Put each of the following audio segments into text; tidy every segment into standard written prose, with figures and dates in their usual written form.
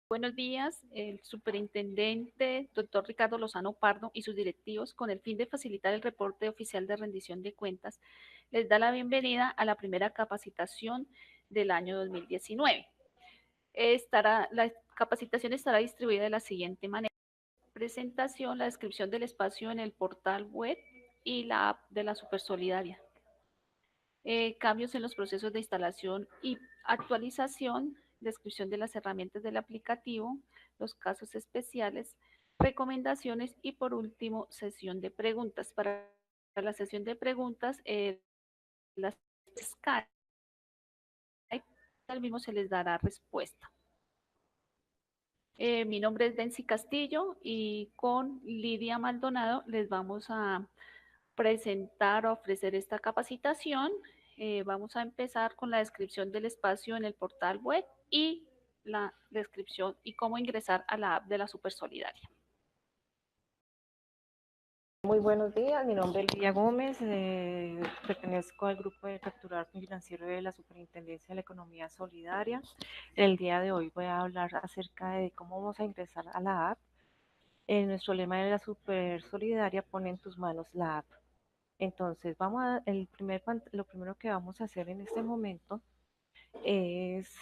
Buenos días, el superintendente, doctor Ricardo Lozano Pardo y sus directivos, con el fin de facilitar el reporte oficial de rendición de cuentas, les da la bienvenida a la primera capacitación del año 2019. La capacitación estará distribuida de la siguiente manera. Presentación, la descripción del espacio en el portal web y la app de la Supersolidaria. Cambios en los procesos de instalación y actualización, descripción de las herramientas del aplicativo, los casos especiales, recomendaciones y por último, sesión de preguntas. Para la sesión de preguntas, las Skype, al mismo se les dará respuesta. Mi nombre es Dency Castillo y con Lidia Maldonado les vamos a presentar o ofrecer esta capacitación. Vamos a empezar con la descripción del espacio en el portal web y la descripción y cómo ingresar a la app de la Supersolidaria. Muy buenos días, mi nombre es Lidia Gómez, pertenezco al grupo de capturador financiero de la Superintendencia de la Economía Solidaria. El día de hoy voy a hablar acerca de cómo vamos a ingresar a la app. Nuestro lema de la Super Solidaria pone en tus manos la app. Entonces, lo primero que vamos a hacer en este momento es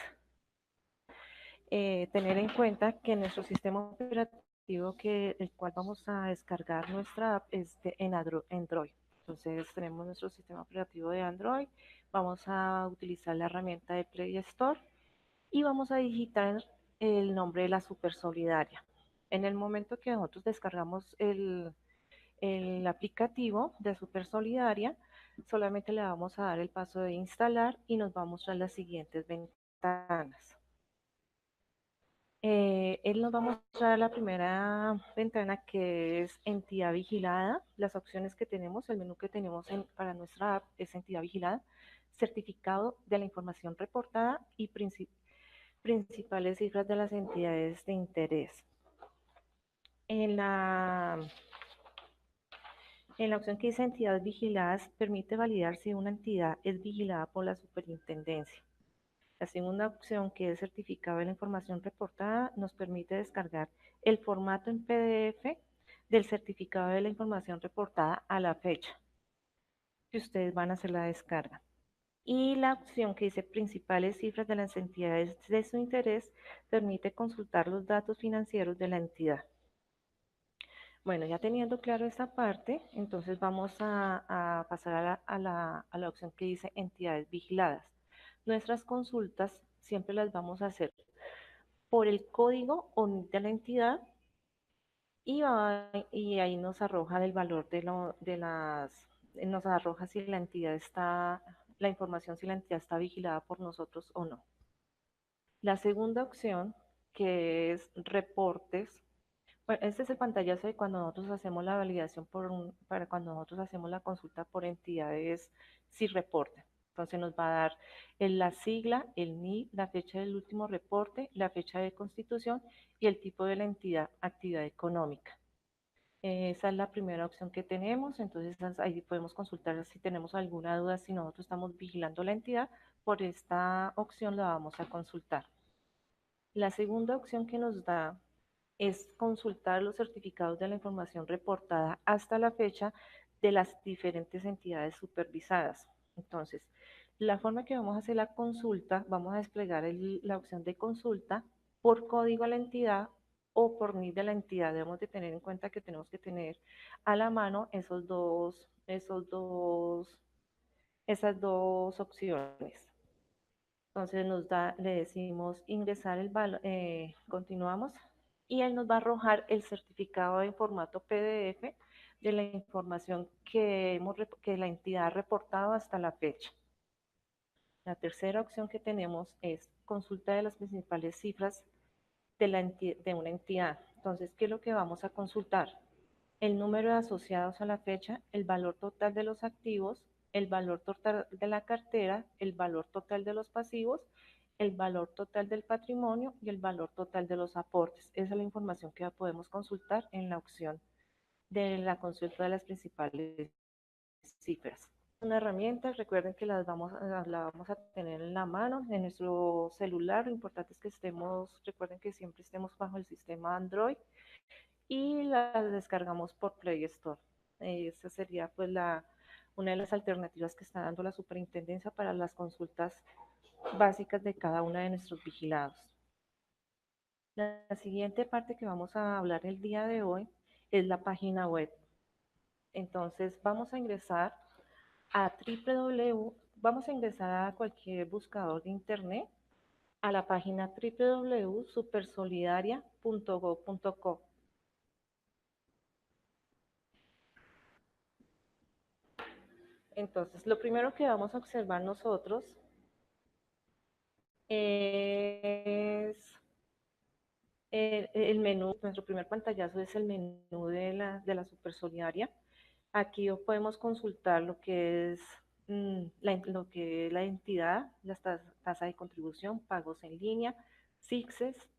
tener en cuenta que nuestro sistema operativo el cual vamos a descargar nuestra app es en Android. Entonces tenemos nuestro sistema operativo de Android, vamos a utilizar la herramienta de Play Store y vamos a digitar el nombre de la Super Solidaria. En el momento que nosotros descargamos el aplicativo de Super Solidaria, solamente le vamos a dar el paso de instalar y nos va a mostrar las siguientes ventanas. Él nos va a mostrar la primera ventana que es entidad vigilada. Las opciones que tenemos, el menú que tenemos para nuestra app es entidad vigilada, certificado de la información reportada y principales cifras de las entidades de interés. En la, en la opción que dice entidades vigiladas, permite validar si una entidad es vigilada por la superintendencia. La segunda opción, que es certificado de la información reportada, nos permite descargar el formato en PDF del certificado de la información reportada a la fecha que ustedes van a hacer la descarga. Y la opción que dice principales cifras de las entidades de su interés permite consultar los datos financieros de la entidad. Bueno, ya teniendo claro esta parte, entonces vamos a pasar a la opción que dice entidades vigiladas. Nuestras consultas siempre las vamos a hacer por el código ONIT de la entidad y ahí nos arroja el valor nos arroja si la entidad está, la información si la entidad está vigilada por nosotros o no. La segunda opción, que es reportes. Bueno, este es el pantallazo de cuando nosotros hacemos la validación para cuando nosotros hacemos la consulta por entidades si reportan. Entonces nos va a dar la sigla, el NIF, la fecha del último reporte, la fecha de constitución y el tipo de la entidad, actividad económica. Esa es la primera opción que tenemos, entonces ahí podemos consultar si tenemos alguna duda, si nosotros estamos vigilando la entidad, por esta opción la vamos a consultar. La segunda opción que nos da es consultar los certificados de la información reportada hasta la fecha de las diferentes entidades supervisadas. Entonces, la forma que vamos a hacer la consulta, vamos a desplegar la opción de consulta por código a la entidad o por NIF de la entidad. Debemos de tener en cuenta que tenemos que tener a la mano esas dos opciones. Entonces le decimos ingresar el valor, continuamos y él nos va a arrojar el certificado en formato PDF de la información que la entidad ha reportado hasta la fecha. La tercera opción que tenemos es consulta de las principales cifras de una entidad. Entonces, ¿qué es lo que vamos a consultar? El número de asociados a la fecha, el valor total de los activos, el valor total de la cartera, el valor total de los pasivos, el valor total del patrimonio y el valor total de los aportes. Esa es la información que podemos consultar en la opción de la consulta de las principales cifras. una herramienta, recuerden que la vamos a tener en la mano, en nuestro celular. Lo importante es que recuerden que siempre estemos bajo el sistema Android y las descargamos por Play Store. Esa sería pues una de las alternativas que está dando la superintendencia para las consultas básicas de cada uno de nuestros vigilados. La siguiente parte que vamos a hablar el día de hoy es la página web. Entonces vamos a ingresar a vamos a ingresar a cualquier buscador de internet a la página www.supersolidaria.gov.co. Entonces, lo primero que vamos a observar nosotros es el menú. Nuestro primer pantallazo es el menú de la Supersolidaria. Aquí podemos consultar lo que es lo que es la entidad, la tasa de contribución, pagos en línea, SICSES,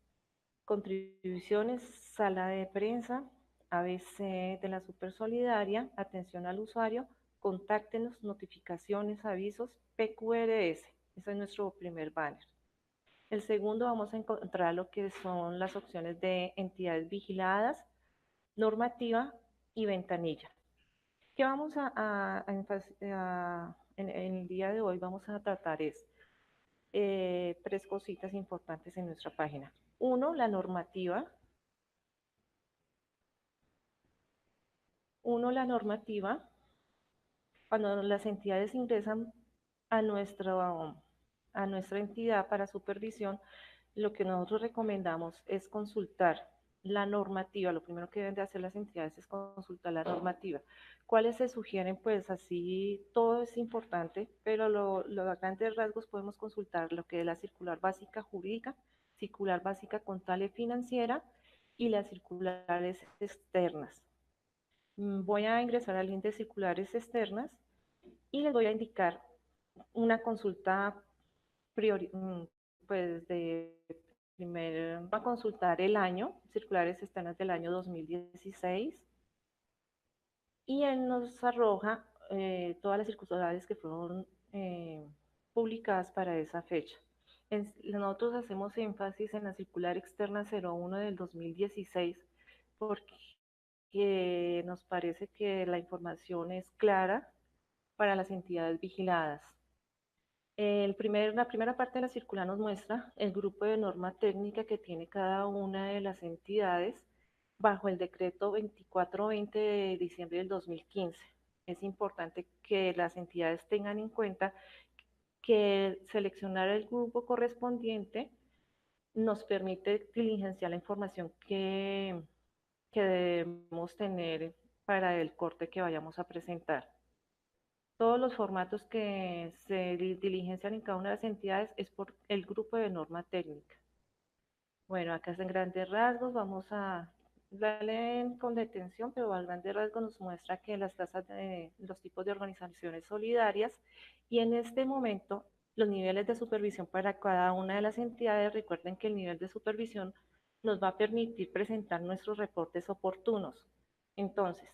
contribuciones, sala de prensa, ABC de la Supersolidaria, atención al usuario, contáctenos, notificaciones, avisos, PQRS. Ese es nuestro primer banner. El segundo vamos a encontrar lo que son las opciones de entidades vigiladas, normativa y ventanilla. ¿Qué vamos en el día de hoy vamos a tratar es tres cositas importantes en nuestra página. Uno, la normativa. La normativa, cuando las entidades ingresan a nuestra entidad para supervisión, lo que nosotros recomendamos es consultar la normativa. Lo primero que deben de hacer las entidades es consultar la normativa. ¿Cuáles se sugieren? Pues así todo es importante, pero a grandes rasgos podemos consultar lo que es la circular básica jurídica, circular básica contable financiera y las circulares externas. Voy a ingresar al link de circulares externas y les voy a indicar una consulta pues de va a consultar el año, circulares externas del año 2016, y él nos arroja todas las circulares que fueron publicadas para esa fecha. Nosotros hacemos énfasis en la circular externa 01 del 2016 porque nos parece que la información es clara para las entidades vigiladas. La primera parte de la circular nos muestra el grupo de norma técnica que tiene cada una de las entidades bajo el decreto 2420 de diciembre del 2015. Es importante que las entidades tengan en cuenta que seleccionar el grupo correspondiente nos permite diligenciar la información que debemos tener para el corte que vayamos a presentar. Todos los formatos que se diligencian en cada una de las entidades es por el grupo de norma técnica. Bueno, acá es en grandes rasgos, vamos a darle con detención, pero a grandes rasgos nos muestra que las tasas de los tipos de organizaciones solidarias y en este momento los niveles de supervisión para cada una de las entidades. Recuerden que el nivel de supervisión nos va a permitir presentar nuestros reportes oportunos. Entonces,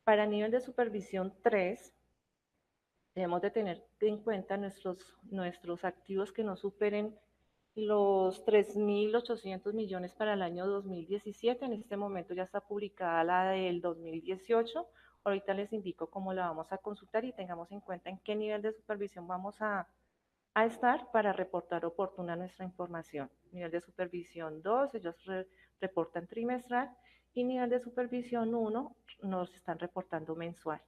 para nivel de supervisión 3, debemos de tener en cuenta nuestros activos que no superen los 3.800 millones para el año 2017. En este momento ya está publicada la del 2018. Ahorita les indico cómo la vamos a consultar y tengamos en cuenta en qué nivel de supervisión vamos a estar para reportar oportuna nuestra información. Nivel de supervisión 2, ellos reportan trimestral, y nivel de supervisión 1 nos están reportando mensual.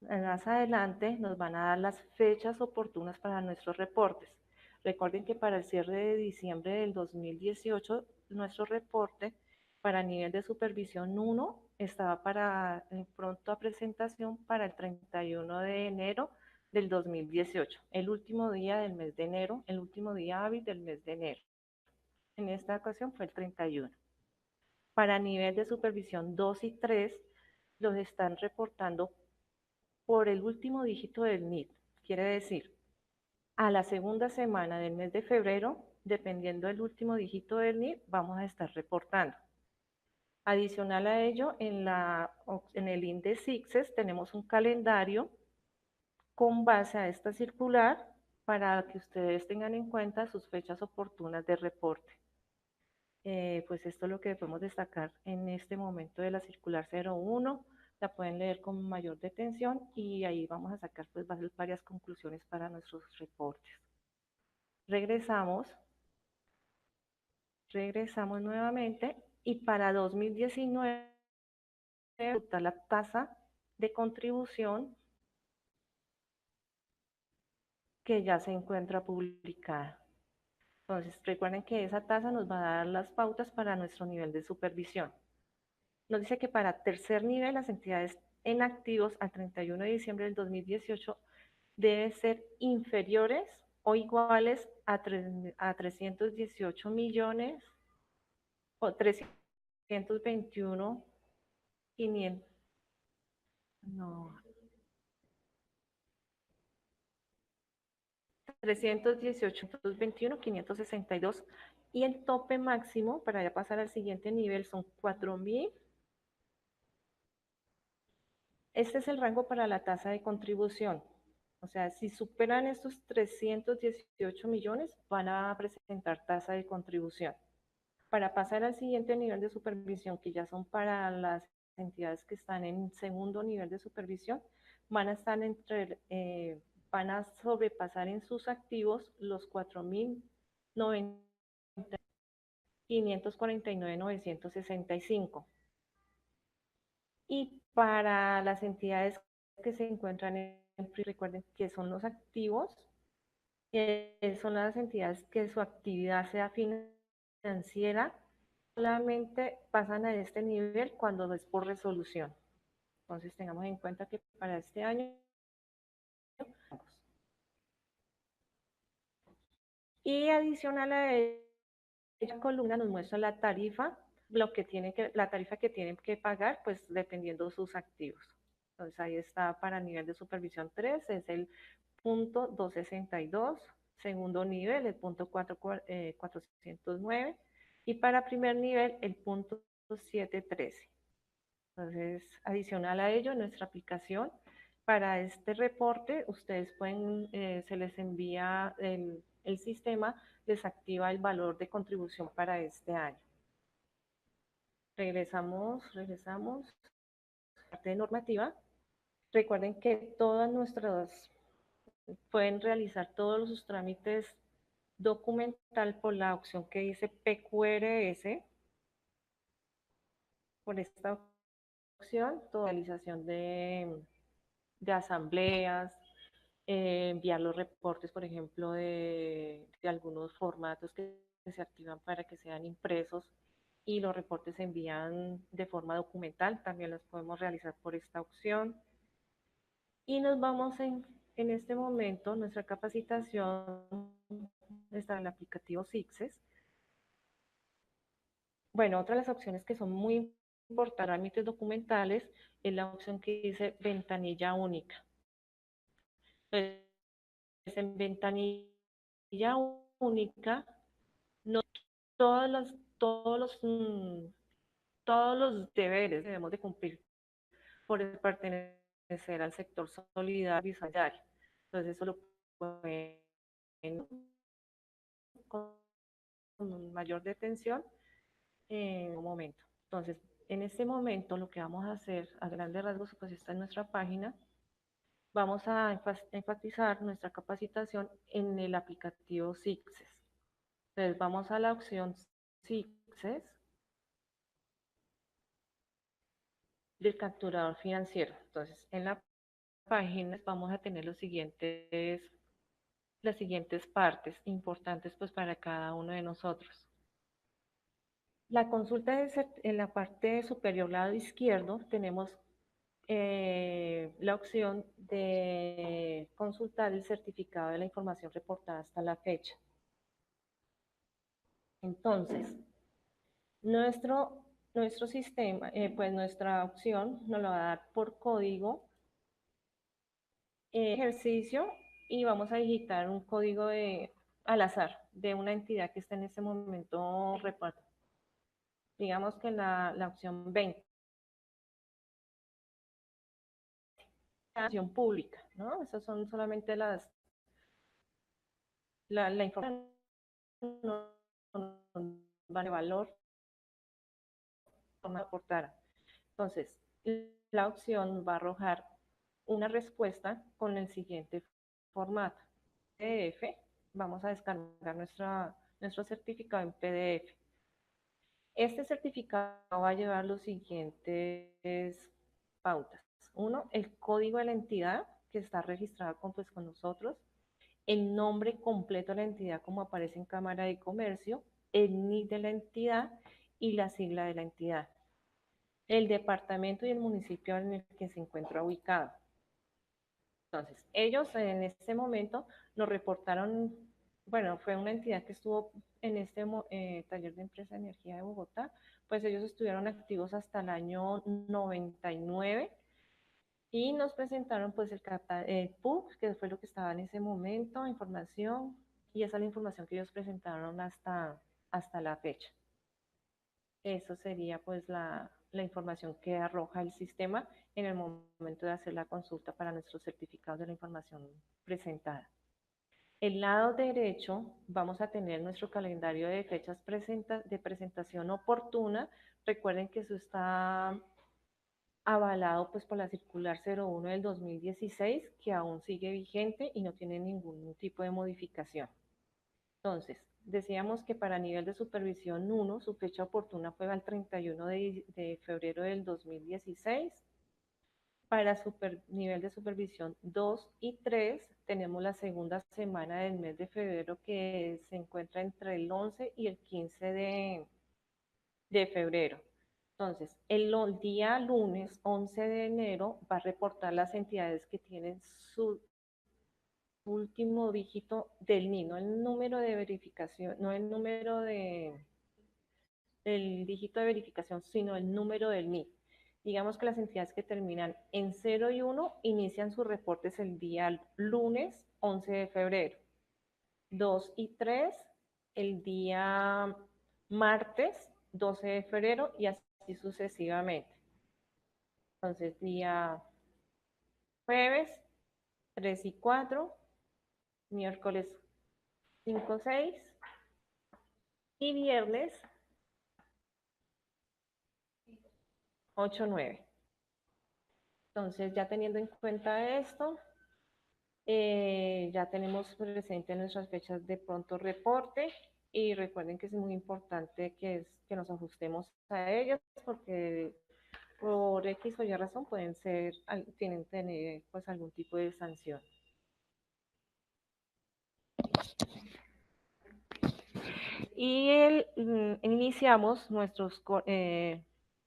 Más adelante nos van a dar las fechas oportunas para nuestros reportes. Recuerden que para el cierre de diciembre del 2018, nuestro reporte para nivel de supervisión 1 estaba para pronto a presentación para el 31 de enero del 2018, el último día del mes de enero, el último día hábil del mes de enero. En esta ocasión fue el 31. Para nivel de supervisión 2 y 3, los están reportando por el último dígito del NIT. Quiere decir, a la segunda semana del mes de febrero, dependiendo del último dígito del NIT, vamos a estar reportando. Adicional a ello, en el índice ICSES tenemos un calendario con base a esta circular para que ustedes tengan en cuenta sus fechas oportunas de reporte. Pues esto es lo que podemos destacar en este momento de la circular 01. La pueden leer con mayor detención y ahí vamos a sacar pues varias conclusiones para nuestros reportes. Regresamos nuevamente y para 2019 la tasa de contribución que ya se encuentra publicada. Entonces, recuerden que esa tasa nos va a dar las pautas para nuestro nivel de supervisión. Nos dice que para tercer nivel, las entidades en activos al 31 de diciembre del 2018 deben ser inferiores o iguales a 318 millones o 321, 500, no, 318, 21, 562 y el tope máximo para ya pasar al siguiente nivel son 4.000. Este es el rango para la tasa de contribución. O sea, si superan estos 318 millones, van a presentar tasa de contribución. Para pasar al siguiente nivel de supervisión, que ya son para las entidades que están en segundo nivel de supervisión, van a estar van a sobrepasar en sus activos los 4.549.965. Y para las entidades que se encuentran recuerden que son los activos, son las entidades que su actividad sea financiera, solamente pasan a este nivel cuando es por resolución. Entonces tengamos en cuenta que para este año, y adicional a ella columna nos muestra la tarifa, la tarifa que tienen que pagar, pues dependiendo de sus activos. Entonces ahí está para nivel de supervisión 3, es el punto 262, segundo nivel el punto 409 y para primer nivel el punto 713. Entonces, adicional a ello, nuestra aplicación para este reporte, ustedes pueden, se les envía el sistema, les activa el valor de contribución para este año. Regresamos, parte de normativa. Recuerden que pueden realizar todos sus trámites documental por la opción que dice PQRS, por esta opción, toda realización de asambleas, enviar los reportes, por ejemplo, de algunos formatos que se activan para que sean impresos y los reportes se envían de forma documental, también los podemos realizar por esta opción. Y nos vamos en este momento, nuestra capacitación está en el aplicativo SICSES. Bueno, otra de las opciones que son muy importantes, trámites documentales, es la opción que dice ventanilla única. Entonces, en ventanilla única, no todos los deberes debemos de cumplir por pertenecer al sector solidario y solidario. Entonces, eso lo pueden con mayor detención en un momento. Entonces, en este momento lo que vamos a hacer a grandes rasgos, pues está en nuestra página, vamos a enfatizar nuestra capacitación en el aplicativo SICSES. Entonces, vamos a la opción SICSES del capturador financiero. Entonces, en la página vamos a tener las siguientes partes importantes pues para cada uno de nosotros. La consulta en la parte superior lado izquierdo tenemos la opción de consultar el certificado de la información reportada hasta la fecha. Entonces, nuestro sistema, pues nuestra opción nos lo va a dar por código ejercicio y vamos a digitar un código al azar de una entidad que está en este momento Digamos que la opción 20, la acción pública, ¿no? Esas son solamente la información no, no vale valor aportar. Entonces, la opción va a arrojar una respuesta con el siguiente formato. PDF, vamos a descargar nuestro certificado en PDF. Este certificado va a llevar los siguientes pautas. Uno, el código de la entidad que está registrada con nosotros, el nombre completo de la entidad como aparece en Cámara de Comercio, el NIC de la entidad y la sigla de la entidad, el departamento y el municipio en el que se encuentra ubicado. Entonces, ellos en este momento nos reportaron, bueno, fue una entidad que estuvo en este taller de empresa de energía de Bogotá, pues ellos estuvieron activos hasta el año 99 y nos presentaron pues el PUC, que fue lo que estaba en ese momento, información, y esa es la información que ellos presentaron hasta la fecha. Eso sería pues la información que arroja el sistema en el momento de hacer la consulta para nuestros certificados de la información presentada. El lado derecho vamos a tener nuestro calendario de fechas de presentación oportuna. Recuerden que eso está avalado pues por la circular 01 del 2016, que aún sigue vigente y no tiene ningún tipo de modificación. Entonces, decíamos que para nivel de supervisión 1, su fecha oportuna fue al 31 de febrero del 2016. Para nivel de supervisión 2 y 3, tenemos la segunda semana del mes de febrero que se encuentra entre el 11 y el 15 de febrero. Entonces, el día lunes 11 de enero va a reportar las entidades que tienen su último dígito del NI, no el número de verificación, no el número del dígito de verificación, sino el número del NI. Digamos que las entidades que terminan en 0 y 1 inician sus reportes el día lunes 11 de febrero. 2 y 3 el día martes 12 de febrero y así sucesivamente. Entonces, día jueves 3 y 4, miércoles 5, 6 y viernes 8, 9. Entonces, ya teniendo en cuenta esto, ya tenemos presente nuestras fechas de pronto reporte y recuerden que es muy importante que nos ajustemos a ellas porque por X o Y razón tienen tener pues algún tipo de sanción. Y iniciamos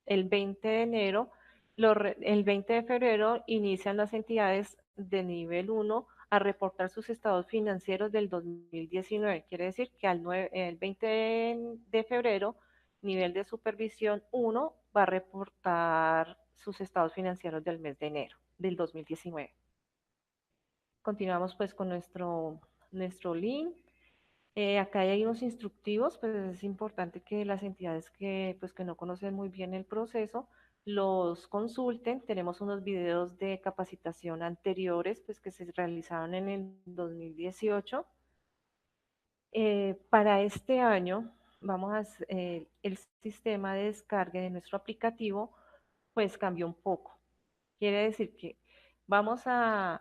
el 20 de enero, el 20 de febrero inician las entidades de nivel 1 a reportar sus estados financieros del 2019. Quiere decir que el 20 de febrero, nivel de supervisión 1 va a reportar sus estados financieros del mes de enero del 2019. Continuamos pues con nuestro link. Acá hay unos instructivos, pues es importante que las entidades que no conocen muy bien el proceso los consulten. Tenemos unos videos de capacitación anteriores, pues que se realizaron en el 2018. Para este año, el sistema de descarga de nuestro aplicativo, pues cambió un poco. Quiere decir que vamos a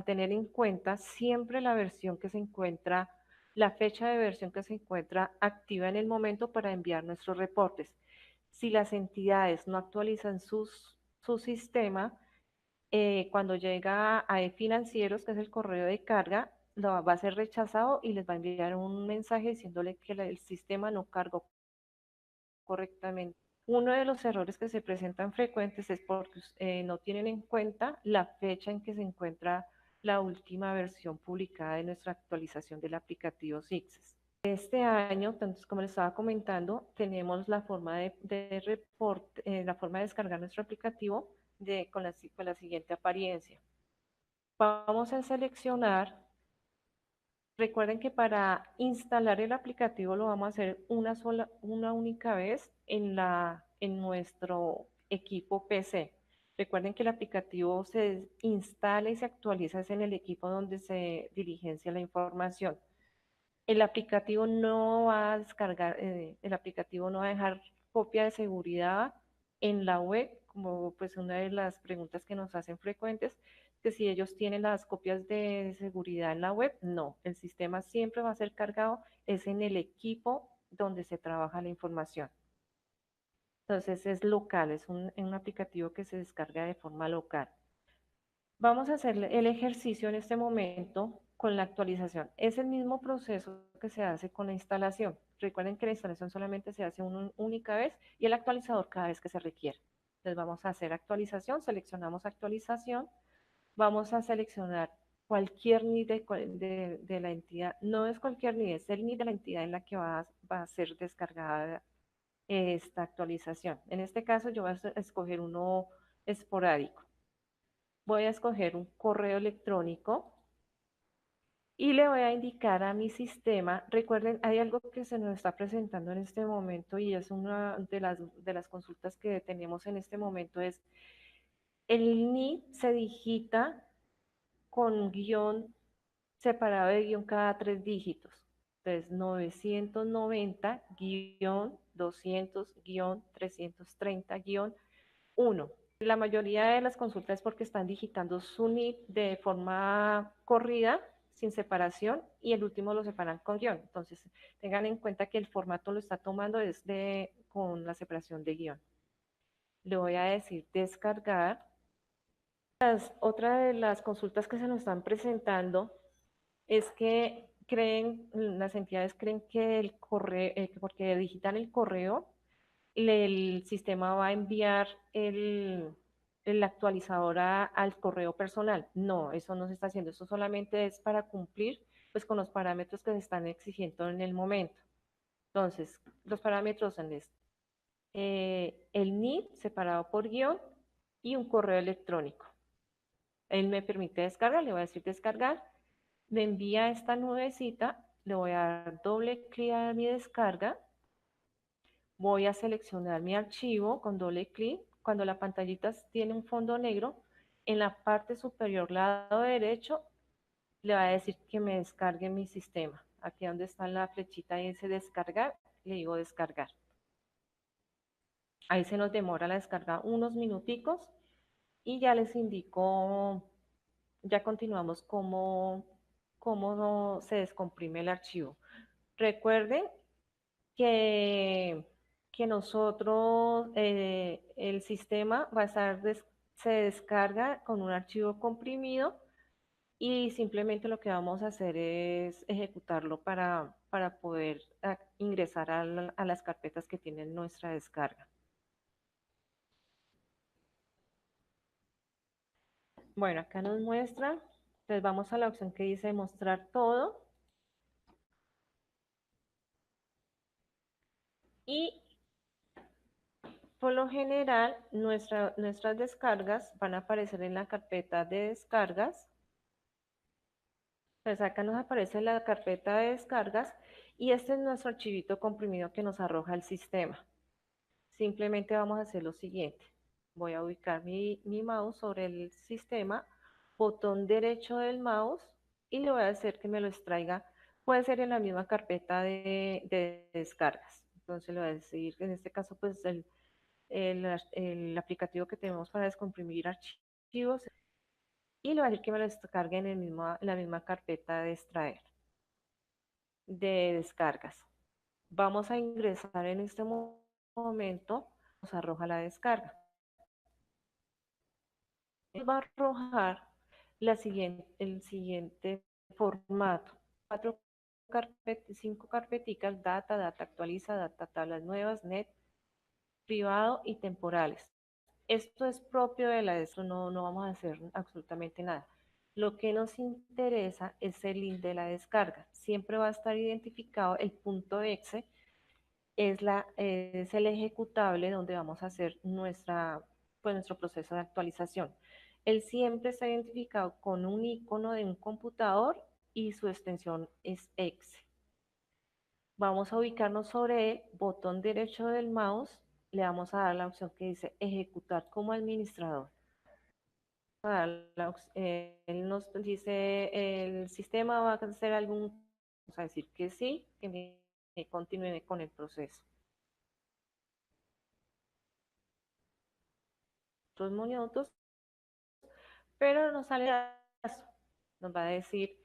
tener en cuenta siempre la versión que se encuentra, la fecha de versión que se encuentra activa en el momento para enviar nuestros reportes. Si las entidades no actualizan su sistema, cuando llega a financieros, que es el correo de carga, va a ser rechazado y les va a enviar un mensaje diciéndole que el sistema no cargó correctamente. Uno de los errores que se presentan frecuentes es porque no tienen en cuenta la fecha en que se encuentra la última versión publicada de nuestra actualización del aplicativo SIGSES. Este año, entonces, como les estaba comentando, tenemos la forma la forma de descargar nuestro aplicativo con la siguiente apariencia. Vamos a seleccionar Recuerden que para instalar el aplicativo lo vamos a hacer una única vez en nuestro equipo PC. Recuerden que el aplicativo se instala y se actualiza es en el equipo donde se diligencia la información. El aplicativo no va a descargar, el aplicativo no va a dejar copia de seguridad en la web, como pues una de las preguntas que nos hacen frecuentes, que si ellos tienen las copias de seguridad en la web, no, el sistema siempre va a ser cargado, es en el equipo donde se trabaja la información. Entonces es local, es un aplicativo que se descarga de forma local. Vamos a hacer el ejercicio en este momento con la actualización. Es el mismo proceso que se hace con la instalación. Recuerden que la instalación solamente se hace una única vez y el actualizador cada vez que se requiere. Entonces vamos a hacer actualización, seleccionamos actualización, vamos a seleccionar cualquier NID de la entidad. No es cualquier NID, es el NID de la entidad en la que va a ser descargada esta actualización. En este caso yo voy a escoger uno esporádico. Voy a escoger un correo electrónico y le voy a indicar a mi sistema. Recuerden, hay algo que se nos está presentando en este momento y es una de las consultas que tenemos en este momento, es el NID se digita con guión separado de guión cada 3 dígitos. Entonces, 990-200-330-1. La mayoría de las consultas es porque están digitando su NID de forma corrida, sin separación, y el último lo separan con guión. Entonces, tengan en cuenta que el formato lo está tomando con la separación de guión. Le voy a decir descargar. Otra de las consultas que se nos están presentando es que las entidades creen que el correo, porque digitan el correo, el sistema va a enviar el actualizador al correo personal. No, eso no se está haciendo. Eso solamente es para cumplir pues, con los parámetros que se están exigiendo en el momento. Entonces, los parámetros son el NID separado por guión y un correo electrónico. Él me permite descargar, le voy a decir descargar, me envía esta nubecita, le voy a dar doble clic a mi descarga, voy a seleccionar mi archivo con doble clic. Cuando la pantallita tiene un fondo negro, en la parte superior lado derecho le va a decir que me descargue mi sistema. Aquí donde está la flechita y dice descargar, le digo descargar. Ahí se nos demora la descarga unos minuticos y ya les indico, ya continuamos cómo se descomprime el archivo. Recuerden que, que nosotros, el sistema va a estar, se descarga con un archivo comprimido y simplemente lo que vamos a hacer es ejecutarlo para poder ingresar a las carpetas que tienen nuestra descarga. Bueno, acá nos muestra, entonces vamos a la opción que dice mostrar todo y por lo general nuestras descargas van a aparecer en la carpeta de descargas. Pues acá nos aparece la carpeta de descargas y este es nuestro archivito comprimido que nos arroja el sistema. Simplemente vamos a hacer lo siguiente. Voy a ubicar mi mouse sobre el sistema, botón derecho del mouse y le voy a hacer que me lo extraiga. Puede ser en la misma carpeta de descargas. Entonces le voy a decir que en este caso pues el aplicativo que tenemos para descomprimir archivos y le voy a decir que me lo descargue en la misma carpeta de extraer de descargas. Vamos a ingresar en este momento, nos arroja la descarga. Nos va a arrojar el siguiente formato. 5 carpeticas, data actualiza, data tablas nuevas, net, privado y temporales. Esto es propio de esto no vamos a hacer absolutamente nada. Lo que nos interesa es el link de la descarga. Siempre va a estar identificado el punto exe, es el ejecutable donde vamos a hacer nuestro proceso de actualización. Él siempre está identificado con un icono de un computador y su extensión es exe. Vamos a ubicarnos sobre el botón derecho del mouse, le vamos a dar la opción que dice ejecutar como administrador. Él nos dice, el sistema va a hacer algún, vamos a decir que sí, que me continúe con el proceso. Otros minutos, pero nos sale caso. Nos va a decir,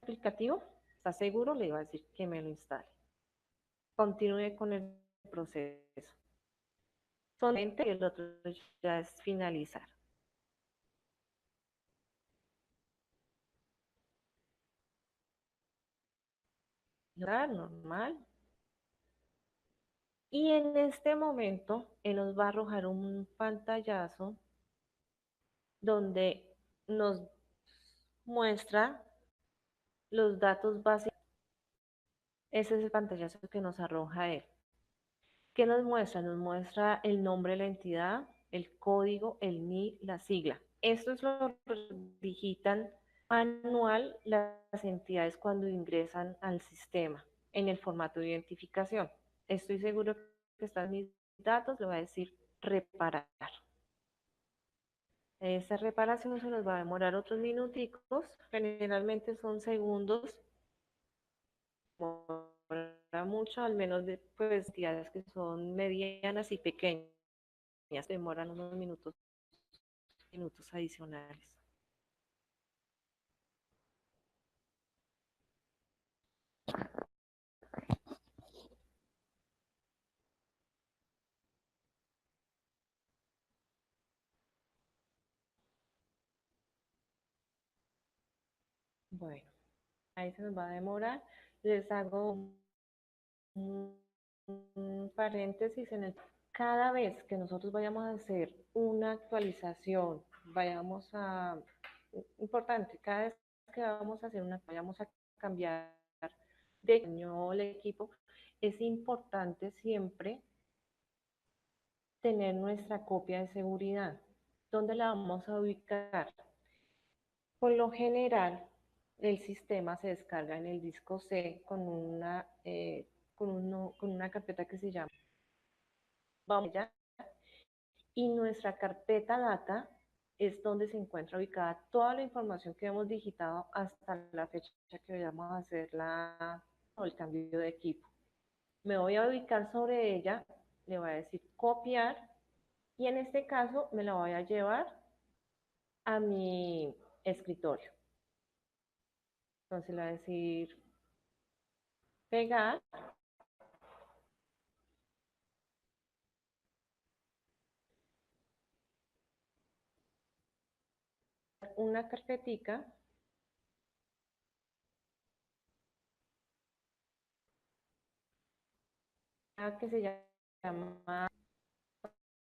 aplicativo, ¿está seguro? Le va a decir que me lo instale. Continúe con el proceso. Solamente el otro ya es finalizar. Normal. Y en este momento, él nos va a arrojar un pantallazo donde nos muestra los datos básicos. Ese es el pantallazo que nos arroja él. ¿Qué nos muestra? Nos muestra el nombre de la entidad, el código, el NI, la sigla. Esto es lo que digitan manual las entidades cuando ingresan al sistema en el formato de identificación. Estoy seguro que están mis datos, le voy a decir reparar. Esta reparación se nos va a demorar otros minuticos, generalmente son segundos, demora mucho, al menos de pues, entidades que son medianas y pequeñas, demoran unos minutos adicionales. Bueno, ahí se nos va a demorar. Les hago un paréntesis en el... Cada vez que nosotros vayamos a hacer una actualización, vayamos a... Importante, cada vez que vamos a hacer una, vayamos a cambiar de año el equipo, es importante siempre tener nuestra copia de seguridad. ¿Dónde la vamos a ubicar? Por lo general, el sistema se descarga en el disco C con una carpeta que se llama vamos allá, y nuestra carpeta data es donde se encuentra ubicada toda la información que hemos digitado hasta la fecha que vayamos a hacer el cambio de equipo. Me voy a ubicar sobre ella, le voy a decir copiar y en este caso me la voy a llevar a mi escritorio. Entonces le voy a decir pegar una carpetica que se llama,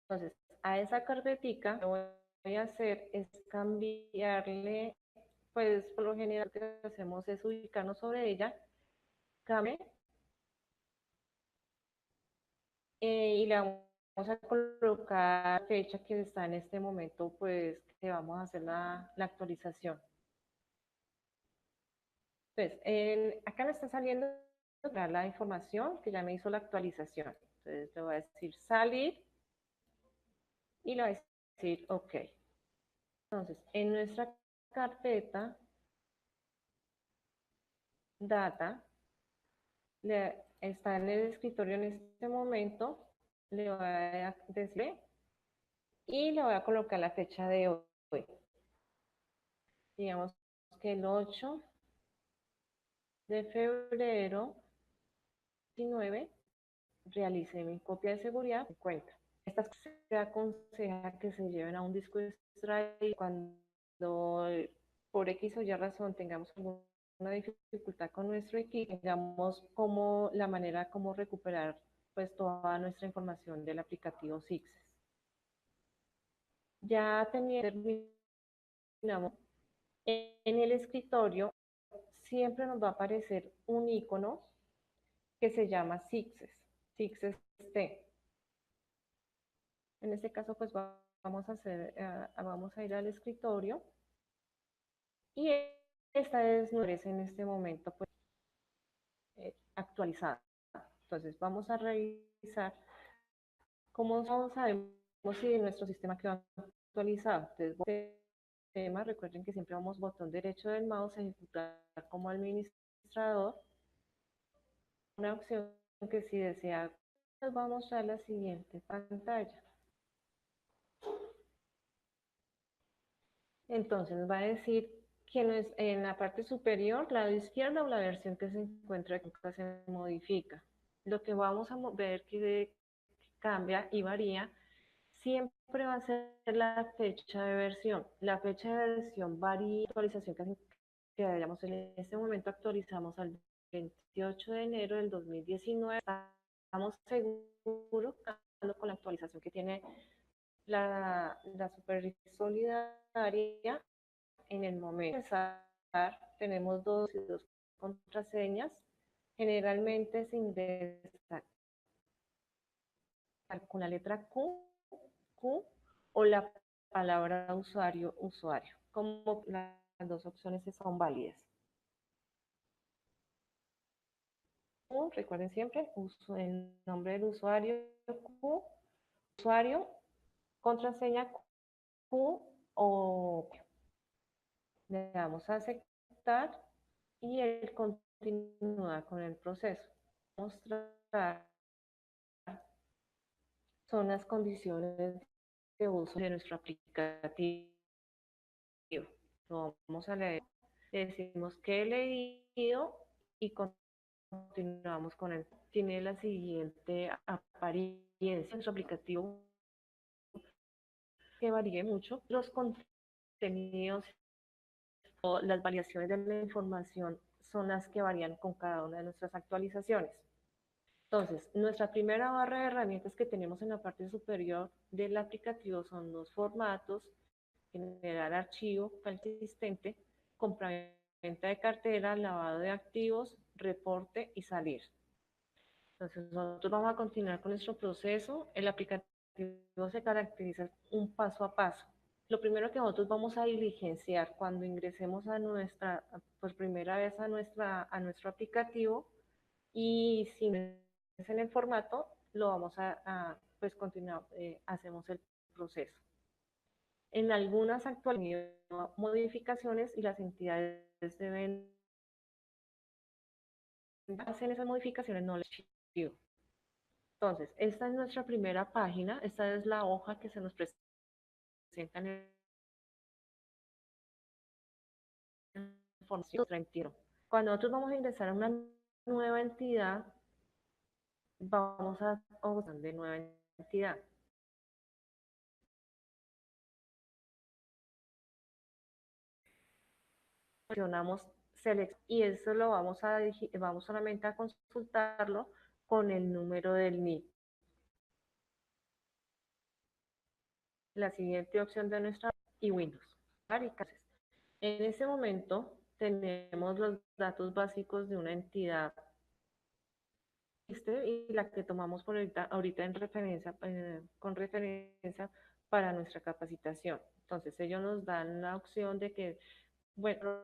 entonces a esa carpetica lo que voy a hacer es cambiarle, pues por lo general lo que hacemos es ubicarnos sobre ella, cambie, y le vamos a colocar fecha que está en este momento, pues que vamos a hacer la actualización. Entonces, acá me está saliendo la información que ya me hizo la actualización. Entonces le voy a decir salir y le voy a decir OK. Entonces, en nuestra carpeta data, está en el escritorio en este momento, le voy a decir y le voy a colocar la fecha de hoy. Digamos que el 8 de febrero 19 realicé mi copia de seguridad en cuenta. Estas se aconseja que se lleven a un disco extraído cuando por X o Y razón tengamos alguna dificultad con nuestro equipo, tengamos como la manera como recuperar pues toda nuestra información del aplicativo SIGSES. Ya terminamos, en el escritorio siempre nos va a aparecer un icono que se llama SIGSES, SIGSES T. En este caso, pues vamos a ir al escritorio y Esta es nuestra en este momento pues, actualizada. Entonces vamos a revisar cómo sabemos si nuestro sistema quedó actualizado. Entonces, tema, recuerden que siempre vamos botón derecho del mouse, ejecutar como administrador. Una opción que si desea, les va a mostrar la siguiente pantalla. Entonces va a decir que no es en la parte superior, lado izquierdo, o la versión que se encuentra aquí se modifica. Lo que vamos a ver que cambia y varía siempre va a ser la fecha de versión. La fecha de versión varía, actualización que hayamos en este momento actualizamos al 28 de enero del 2019. Estamos seguros con la actualización que tiene la Super Solidaria en el momento de empezar, tenemos dos contraseñas. Generalmente se ingresa con la letra Q o la palabra usuario, como las dos opciones son válidas. Recuerden siempre, el nombre del usuario Q, usuario, contraseña Q o le damos a aceptar y él continúa con el proceso. Mostrar son las condiciones de uso de nuestro aplicativo. Lo vamos a leer, le decimos que he leído y continuamos con él. Tiene la siguiente apariencia. Nuestro aplicativo que varíe mucho. Los contenidos o las variaciones de la información son las que varían con cada una de nuestras actualizaciones. Entonces, nuestra primera barra de herramientas que tenemos en la parte superior del aplicativo son los formatos, generar archivo consistente, compraventa de cartera, lavado de activos, reporte y salir. Entonces, nosotros vamos a continuar con nuestro proceso. El aplicativo se caracteriza un paso a paso. Lo primero que nosotros vamos a diligenciar cuando ingresemos a nuestra, por primera vez a nuestro aplicativo y si es en el formato, lo vamos pues continuar, hacemos el proceso. En algunas actualizaciones, modificaciones y las entidades deben hacer esas modificaciones, no les archivo. Entonces, esta es nuestra primera página, esta es la hoja que se nos presenta en el información de entidad. Cuando nosotros vamos a ingresar a una nueva entidad, vamos a opción de nueva entidad. Seleccionamos select y eso lo vamos solamente a consultarlo con el número del NIP. La siguiente opción de nuestra y Windows. En ese momento tenemos los datos básicos de una entidad y la que tomamos por ahorita en referencia, con referencia para nuestra capacitación. Entonces ellos nos dan la opción de que, bueno,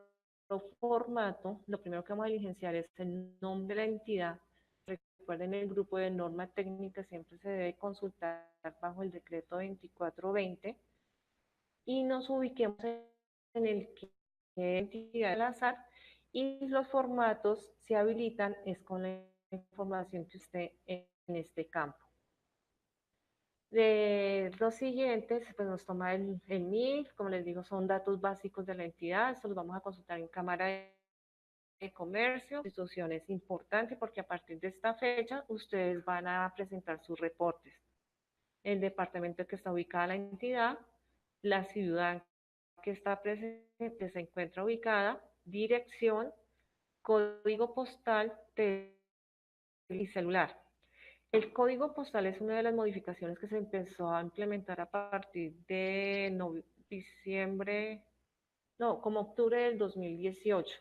formato, lo primero que vamos a diligenciar es el nombre de la entidad. Recuerden, el grupo de norma técnica siempre se debe consultar bajo el decreto 2420 y nos ubiquemos en el que entidad al azar y los formatos se habilitan es con la información que esté en este campo. De los siguientes, pues nos toma el NIF, como les digo, son datos básicos de la entidad, esto los vamos a consultar en Cámara de Comercio, instituciones importantes porque a partir de esta fecha ustedes van a presentar sus reportes. El departamento que está ubicada la entidad, la ciudad que está presente, se encuentra ubicada, dirección, código postal y celular. El código postal es una de las modificaciones que se empezó a implementar a partir de diciembre, no, como octubre del 2018.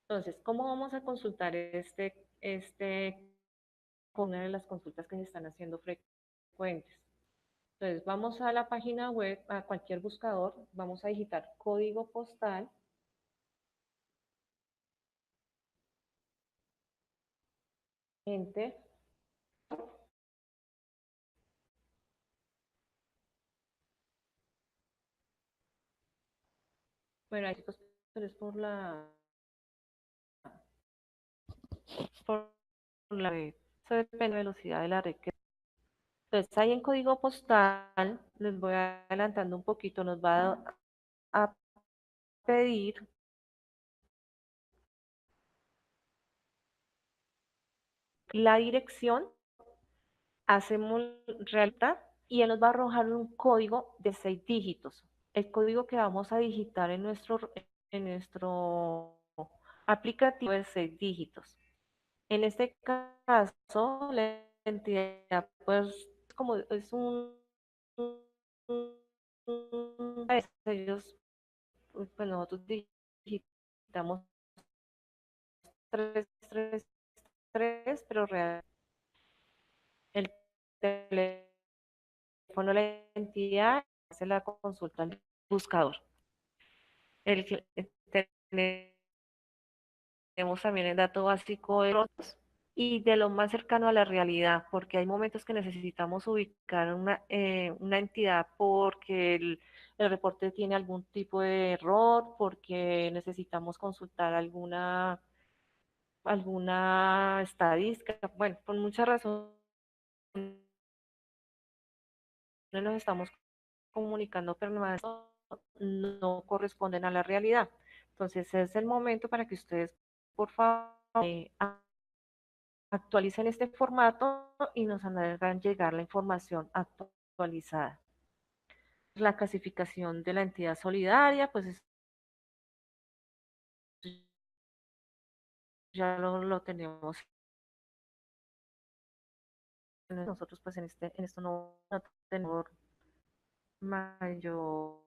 Entonces, ¿cómo vamos a consultar con una de las consultas que se están haciendo frecuentes? Entonces, vamos a la página web, a cualquier buscador, vamos a digitar código postal Gente, bueno, ahí chicos, pero es por la red. Eso depende de la velocidad de la red. Entonces, ahí en código postal, les voy adelantando un poquito, nos va a pedir la dirección, hacemos realidad y él nos va a arrojar un código de 6 dígitos. El código que vamos a digitar en nuestro aplicativo es 6 dígitos. En este caso, la entidad, pues, como es ellos, pues nosotros digitamos 333, pero realmente el teléfono de la entidad hace la consulta al buscador. El, tenemos también el dato básico de los y de lo más cercano a la realidad, porque hay momentos que necesitamos ubicar una entidad porque el reporte tiene algún tipo de error, porque necesitamos consultar alguna estadística, bueno, por muchas razones nos estamos comunicando, pero no corresponden a la realidad. Entonces es el momento para que ustedes, por favor, actualicen este formato y nos hagan llegar la información actualizada. La clasificación de la entidad solidaria, pues ya lo tenemos nosotros, pues en esto no tenemos mayor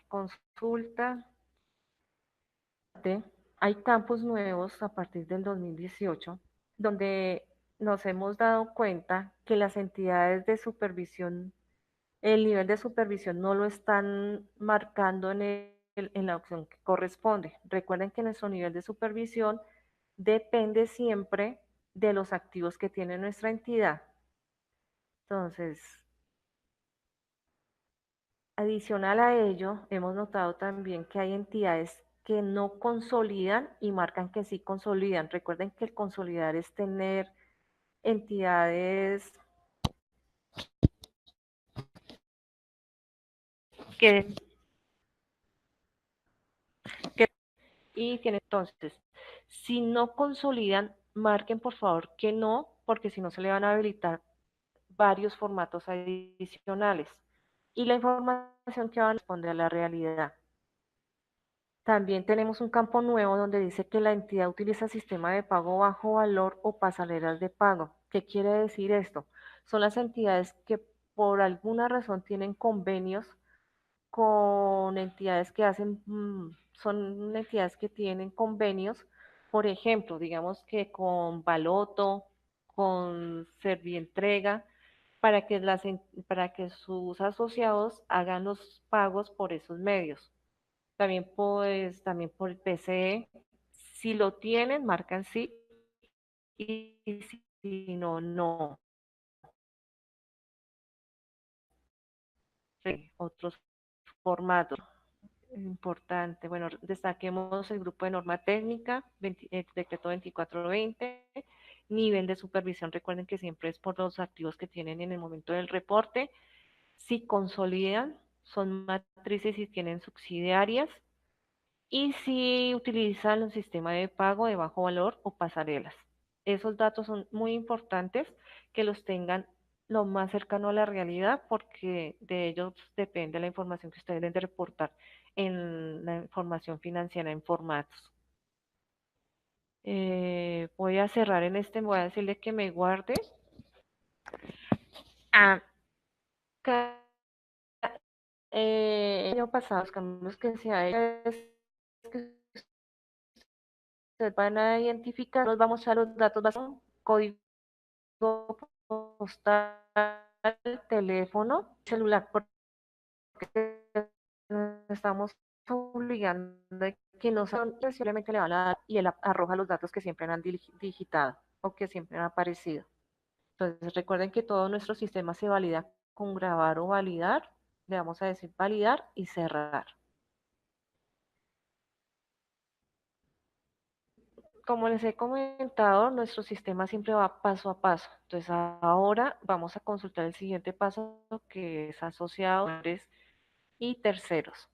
consulta. Hay campos nuevos a partir del 2018 donde nos hemos dado cuenta que las entidades de supervisión, el nivel de supervisión no lo están marcando en la opción que corresponde. Recuerden que nuestro nivel de supervisión depende siempre de los activos que tiene nuestra entidad. Entonces, adicional a ello, hemos notado también que hay entidades que no consolidan y marcan que sí consolidan. Recuerden que el consolidar es tener entidades que, que y tienen entonces, si no consolidan, marquen por favor que no, porque si no se le van a habilitar varios formatos adicionales y la información que van a responder a la realidad. También tenemos un campo nuevo donde dice que la entidad utiliza sistema de pago bajo valor o pasarelas de pago. ¿Qué quiere decir esto? Son las entidades que por alguna razón tienen convenios con entidades que son entidades que tienen convenios, por ejemplo, digamos que con Baloto, con Servientrega, para que sus asociados hagan los pagos por esos medios. También, pues, también por el PCE. Si lo tienen, marcan sí, y si no, no. Otros formatos. Importante. Bueno, destaquemos el grupo de norma técnica, el decreto 2420, nivel de supervisión. Recuerden que siempre es por los activos que tienen en el momento del reporte. Si consolidan, son matrices y tienen subsidiarias. Y si utilizan el sistema de pago de bajo valor o pasarelas. Esos datos son muy importantes que los tengan lo más cercano a la realidad porque de ellos depende la información que ustedes deben de reportar en la información financiera en formatos. Voy a cerrar en este, voy a decirle que me guarde. Acá, el año pasado, los cambios que se ha hecho es que ustedes van a identificar, nos vamos a los datos básicos, código postal, teléfono, celular, porque estamos obligando a que no son, simplemente le van a dar y él arroja los datos que siempre han digitado. o que siempre han aparecido. Entonces recuerden que todo nuestro sistema se valida con grabar o validar. Le vamos a decir validar y cerrar. Como les he comentado, nuestro sistema siempre va paso a paso. Entonces ahora vamos a consultar el siguiente paso que es asociados y terceros.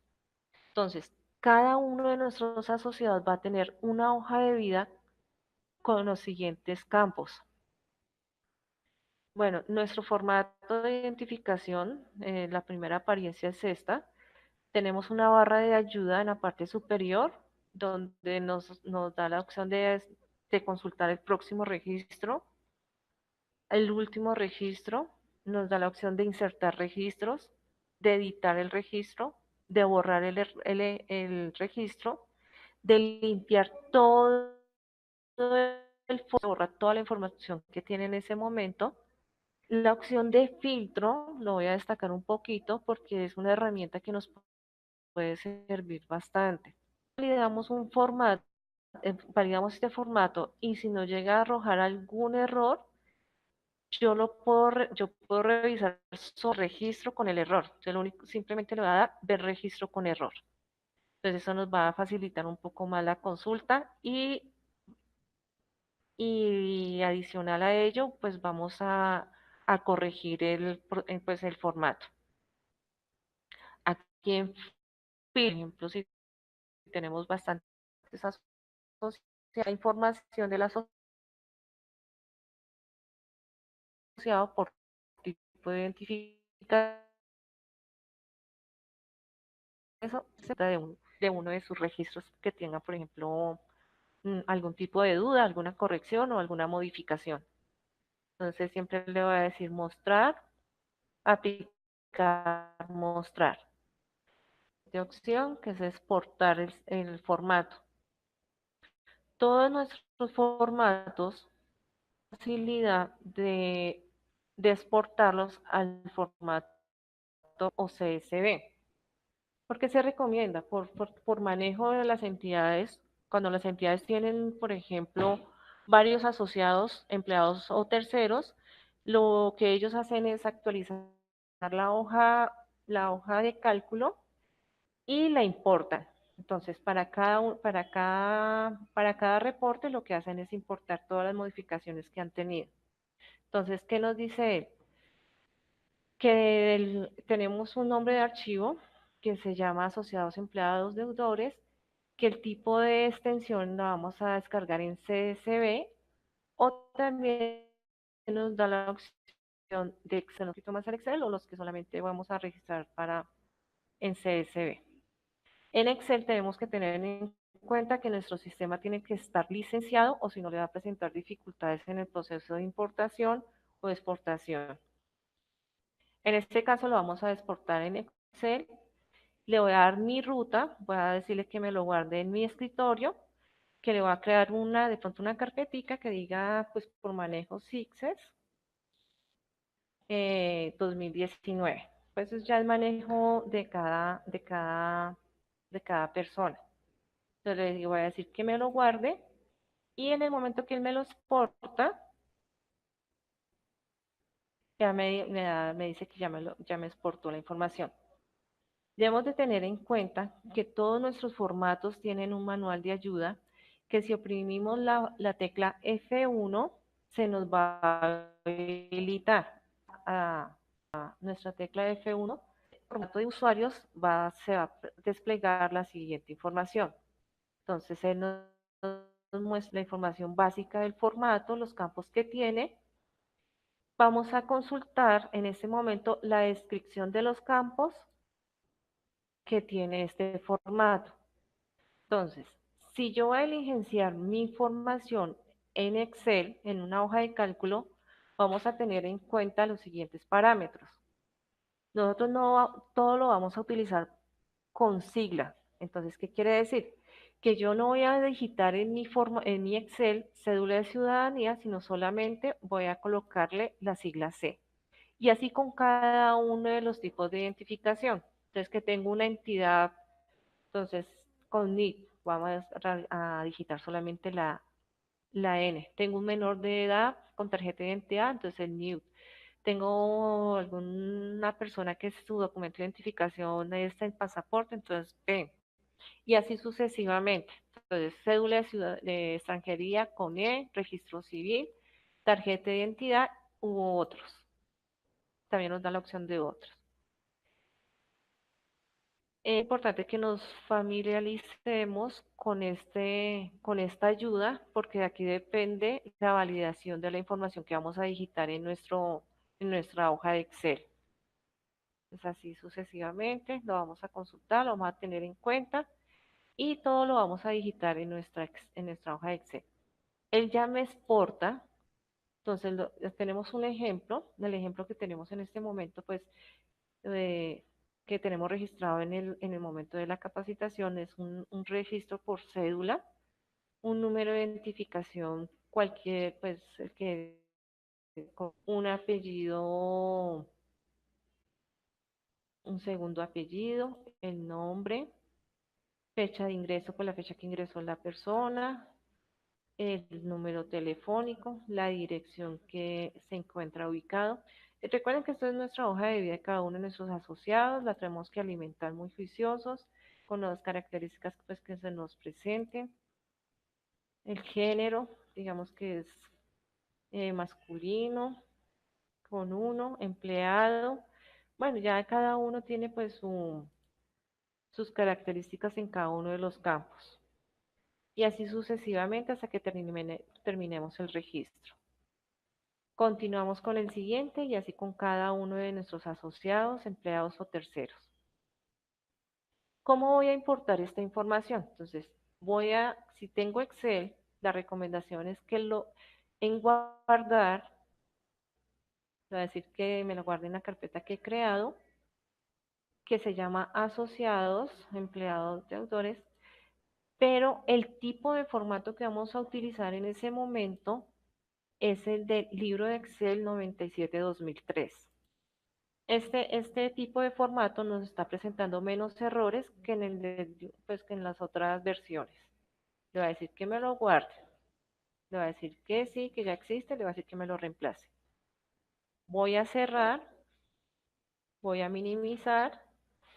Entonces, cada uno de nuestros asociados va a tener una hoja de vida con los siguientes campos. Bueno, nuestro formato de identificación, la primera apariencia es esta. Tenemos una barra de ayuda en la parte superior donde nos da la opción de consultar el próximo registro. El último registro nos da la opción de insertar registros, de editar el registro, de borrar el registro, de limpiar todo borrar toda la información que tiene en ese momento. La opción de filtro lo voy a destacar un poquito porque es una herramienta que nos puede servir bastante. Validamos un formato, validamos este formato y si nos llega a arrojar algún error, yo puedo revisar su registro con el error. Yo lo único, simplemente le voy a dar ver registro con error. Entonces eso nos va a facilitar un poco más la consulta y adicional a ello, pues vamos a corregir pues el formato. Aquí en, por ejemplo, si tenemos bastantes asociados, información del asociado por tipo de identificación, eso se trata de uno de sus registros que tenga, por ejemplo, algún tipo de duda, alguna corrección o alguna modificación. Entonces siempre le voy a decir mostrar, aplicar, mostrar. De opción que es exportar el formato. Todos nuestros formatos, facilidad de exportarlos al formato o CSV. ¿Por qué se recomienda? Por manejo de las entidades. Cuando las entidades tienen, por ejemplo, varios asociados, empleados o terceros, lo que ellos hacen es actualizar la hoja de cálculo y la importan. Entonces, para cada reporte lo que hacen es importar todas las modificaciones que han tenido. Entonces, ¿qué nos dice él? Tenemos un nombre de archivo que se llama asociados empleados deudores, que el tipo de extensión la vamos a descargar en CSV o también nos da la opción de Excel, un poquito más al Excel o los que solamente vamos a registrar en CSV. En Excel tenemos que tener en cuenta que nuestro sistema tiene que estar licenciado o si no le va a presentar dificultades en el proceso de importación o exportación. En este caso lo vamos a exportar en Excel. Le voy a dar mi ruta, voy a decirle que me lo guarde en mi escritorio, que le voy a crear de pronto una carpetica que diga, pues, por manejo SIGSES 2019. Pues es ya el manejo de cada persona. Entonces le voy a decir que me lo guarde y en el momento que él me lo exporta, ya me dice que ya me exportó la información. Debemos de tener en cuenta que todos nuestros formatos tienen un manual de ayuda que si oprimimos la tecla F1 se nos va a habilitar a nuestra tecla F1. El formato de usuarios se va a desplegar la siguiente información. Entonces, él nos muestra la información básica del formato, los campos que tiene. Vamos a consultar en este momento la descripción de los campos que tiene este formato. Entonces, si yo voy a diligenciar mi información en Excel, en una hoja de cálculo, vamos a tener en cuenta los siguientes parámetros. Nosotros no todo lo vamos a utilizar con sigla. Entonces, ¿qué quiere decir? Que yo no voy a digitar en mi Excel cédula de ciudadanía, sino solamente voy a colocarle la sigla C. Y así con cada uno de los tipos de identificación. Entonces, que tengo una entidad, entonces con NIC vamos a digitar solamente La N. Tengo un menor de edad con tarjeta de identidad, entonces el NIUT. Tengo alguna persona que su documento de identificación está en pasaporte, entonces P. Y así sucesivamente. Entonces, cédula de extranjería con E, registro civil, tarjeta de identidad u otros. También nos da la opción de otros. Es importante que nos familiaricemos con esta ayuda, porque de aquí depende la validación de la información que vamos a digitar en nuestra hoja de Excel. Es así sucesivamente, lo vamos a consultar, lo vamos a tener en cuenta y todo lo vamos a digitar en nuestra hoja de Excel. Él ya me exporta, entonces tenemos un ejemplo, del ejemplo que tenemos en este momento, pues eh, que tenemos registrado en el momento de la capacitación es un registro por cédula, un número de identificación, cualquier, pues el que con un apellido, un segundo apellido, el nombre, fecha de ingreso, pues la fecha que ingresó la persona, el número telefónico, la dirección que se encuentra ubicado. Recuerden que esto es nuestra hoja de vida de cada uno de nuestros asociados, la tenemos que alimentar muy juiciosos con las características pues, que se nos presenten. El género, digamos que es masculino, con uno, empleado. Bueno, ya cada uno tiene pues sus características en cada uno de los campos. Y así sucesivamente hasta que terminemos el registro. Continuamos con el siguiente y así con cada uno de nuestros asociados, empleados o terceros. ¿Cómo voy a importar esta información? Entonces, si tengo Excel, la recomendación es que en guardar, va a decir que me lo guarde en la carpeta que he creado, que se llama asociados, empleados de autores, pero el tipo de formato que vamos a utilizar en ese momento es el del libro de Excel 97-2003. Este tipo de formato nos está presentando menos errores que pues, que en las otras versiones. Le va a decir que me lo guarde, le va a decir que sí, que ya existe, le va a decir que me lo reemplace. Voy a cerrar, voy a minimizar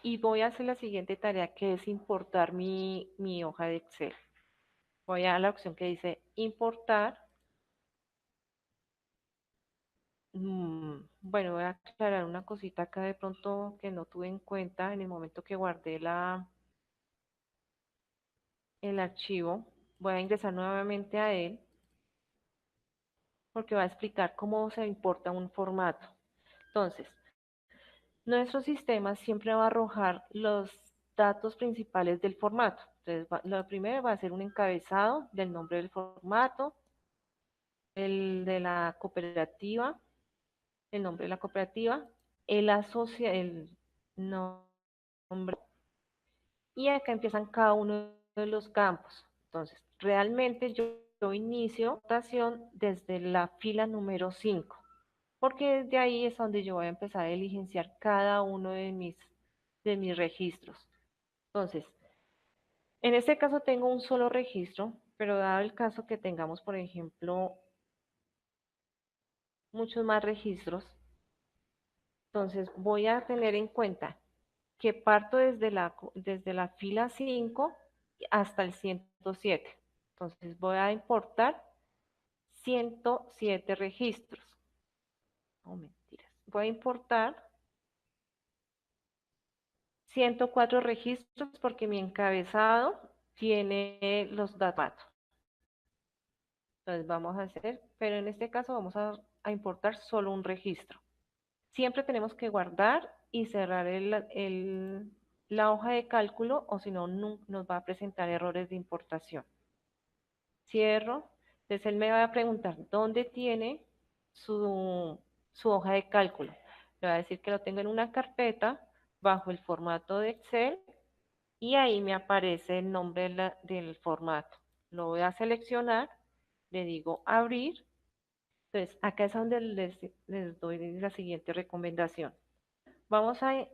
y voy a hacer la siguiente tarea que es importar mi hoja de Excel. Voy a la opción que dice importar. Bueno, voy a aclarar una cosita acá de pronto que no tuve en cuenta en el momento que guardé el archivo. Voy a ingresar nuevamente a él porque va a explicar cómo se importa un formato. Entonces, nuestro sistema siempre va a arrojar los datos principales del formato. Entonces, lo primero va a ser un encabezado del nombre del formato, el de la cooperativa, el nombre de la cooperativa, el nombre, y acá empiezan cada uno de los campos. Entonces, realmente yo inicio votación desde la fila número 5, porque desde ahí es donde yo voy a empezar a diligenciar cada uno de mis registros. Entonces, en este caso tengo un solo registro, pero dado el caso que tengamos, por ejemplo, muchos más registros, entonces voy a tener en cuenta que parto desde la fila 5 hasta el 107. Entonces voy a importar 107 registros. No, mentiras. Voy a importar 104 registros porque mi encabezado tiene los datos. Entonces vamos a hacer, pero en este caso vamos a importar solo un registro. Siempre tenemos que guardar y cerrar la hoja de cálculo o si no nos va a presentar errores de importación. Cierro, entonces él me va a preguntar dónde tiene su hoja de cálculo. Le va a decir que lo tengo en una carpeta bajo el formato de Excel y ahí me aparece el nombre del formato. Lo voy a seleccionar, le digo abrir. Entonces, acá es donde les doy la siguiente recomendación. Vamos a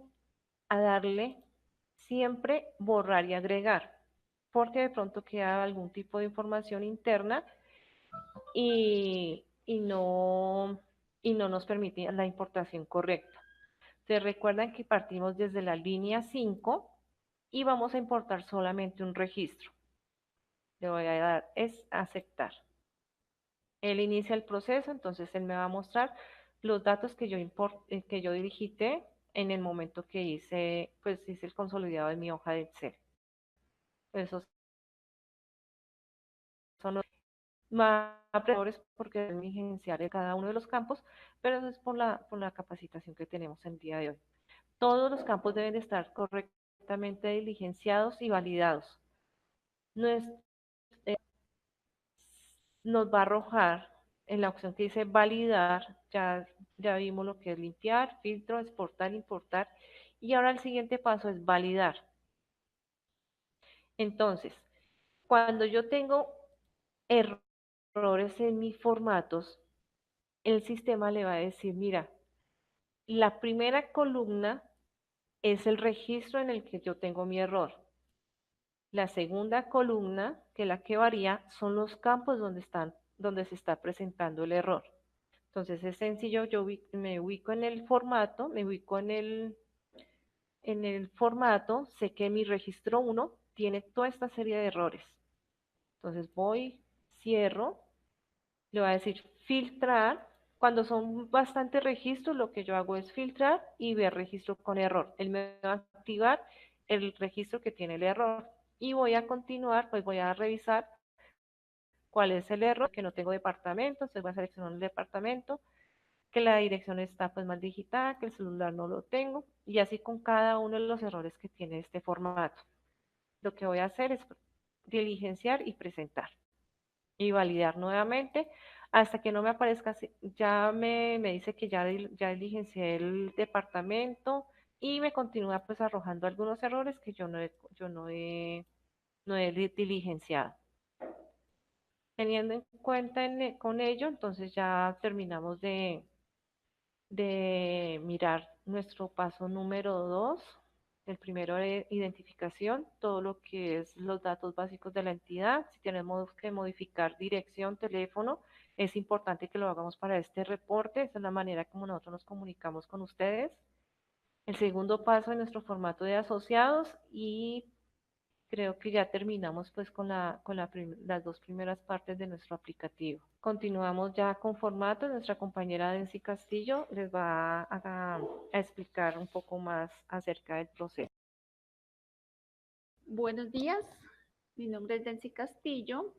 darle siempre borrar y agregar, porque de pronto queda algún tipo de información interna y no nos permite la importación correcta. Entonces recuerdan que partimos desde la línea 5 y vamos a importar solamente un registro. Le voy a dar es aceptar. Él inicia el proceso, entonces él me va a mostrar los datos que yo digité en el momento que hice el consolidado de mi hoja de Excel. Esos son los más apreciadores porque es diligenciar en cada uno de los campos, pero eso es por la capacitación que tenemos el día de hoy. Todos los campos deben de estar correctamente diligenciados y validados. No es, eh, Nos va a arrojar en la opción que dice validar, ya vimos lo que es limpiar, filtro, exportar, importar, y ahora el siguiente paso es validar. Entonces, cuando yo tengo errores en mis formatos, el sistema le va a decir, mira, la primera columna es el registro en el que yo tengo mi error. La segunda columna, que es la que varía, son los campos donde se está presentando el error. Entonces es sencillo, me ubico en el formato, me ubico en el formato, sé que mi registro 1 tiene toda esta serie de errores. Entonces voy, cierro, le voy a decir filtrar. Cuando son bastantes registros, lo que yo hago es filtrar y ver registro con error. Él me va a activar el registro que tiene el error. Y voy a continuar, pues voy a revisar cuál es el error, que no tengo departamento, entonces voy a seleccionar el departamento, que la dirección está pues mal digitada, que el celular no lo tengo, y así con cada uno de los errores que tiene este formato. Lo que voy a hacer es diligenciar y presentar y validar nuevamente hasta que no me aparezca, ya me dice que ya diligencié el departamento y me continúa pues arrojando algunos errores que yo no he diligenciado. Teniendo en cuenta con ello, entonces ya terminamos de mirar nuestro paso número 2. El primero de identificación, todo lo que es los datos básicos de la entidad. Si tenemos que modificar dirección, teléfono, es importante que lo hagamos para este reporte. Esa es la manera como nosotros nos comunicamos con ustedes. El segundo paso en nuestro formato de asociados y creo que ya terminamos pues las dos primeras partes de nuestro aplicativo. Continuamos ya con formato. Nuestra compañera Dency Castillo les va a explicar un poco más acerca del proceso. Buenos días, mi nombre es Dency Castillo.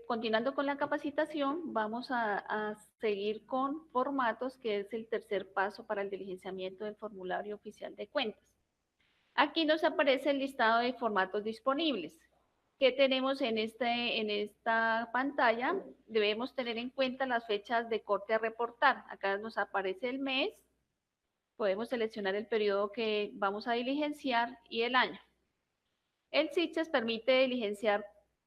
Continuando con la capacitación, vamos a seguir con formatos, que es el tercer paso para el diligenciamiento del formulario oficial de cuentas. Aquí nos aparece el listado de formatos disponibles. ¿Qué tenemos en esta pantalla? Debemos tener en cuenta las fechas de corte a reportar. Acá nos aparece el mes, podemos seleccionar el periodo que vamos a diligenciar y el año. El SICHES permite diligenciar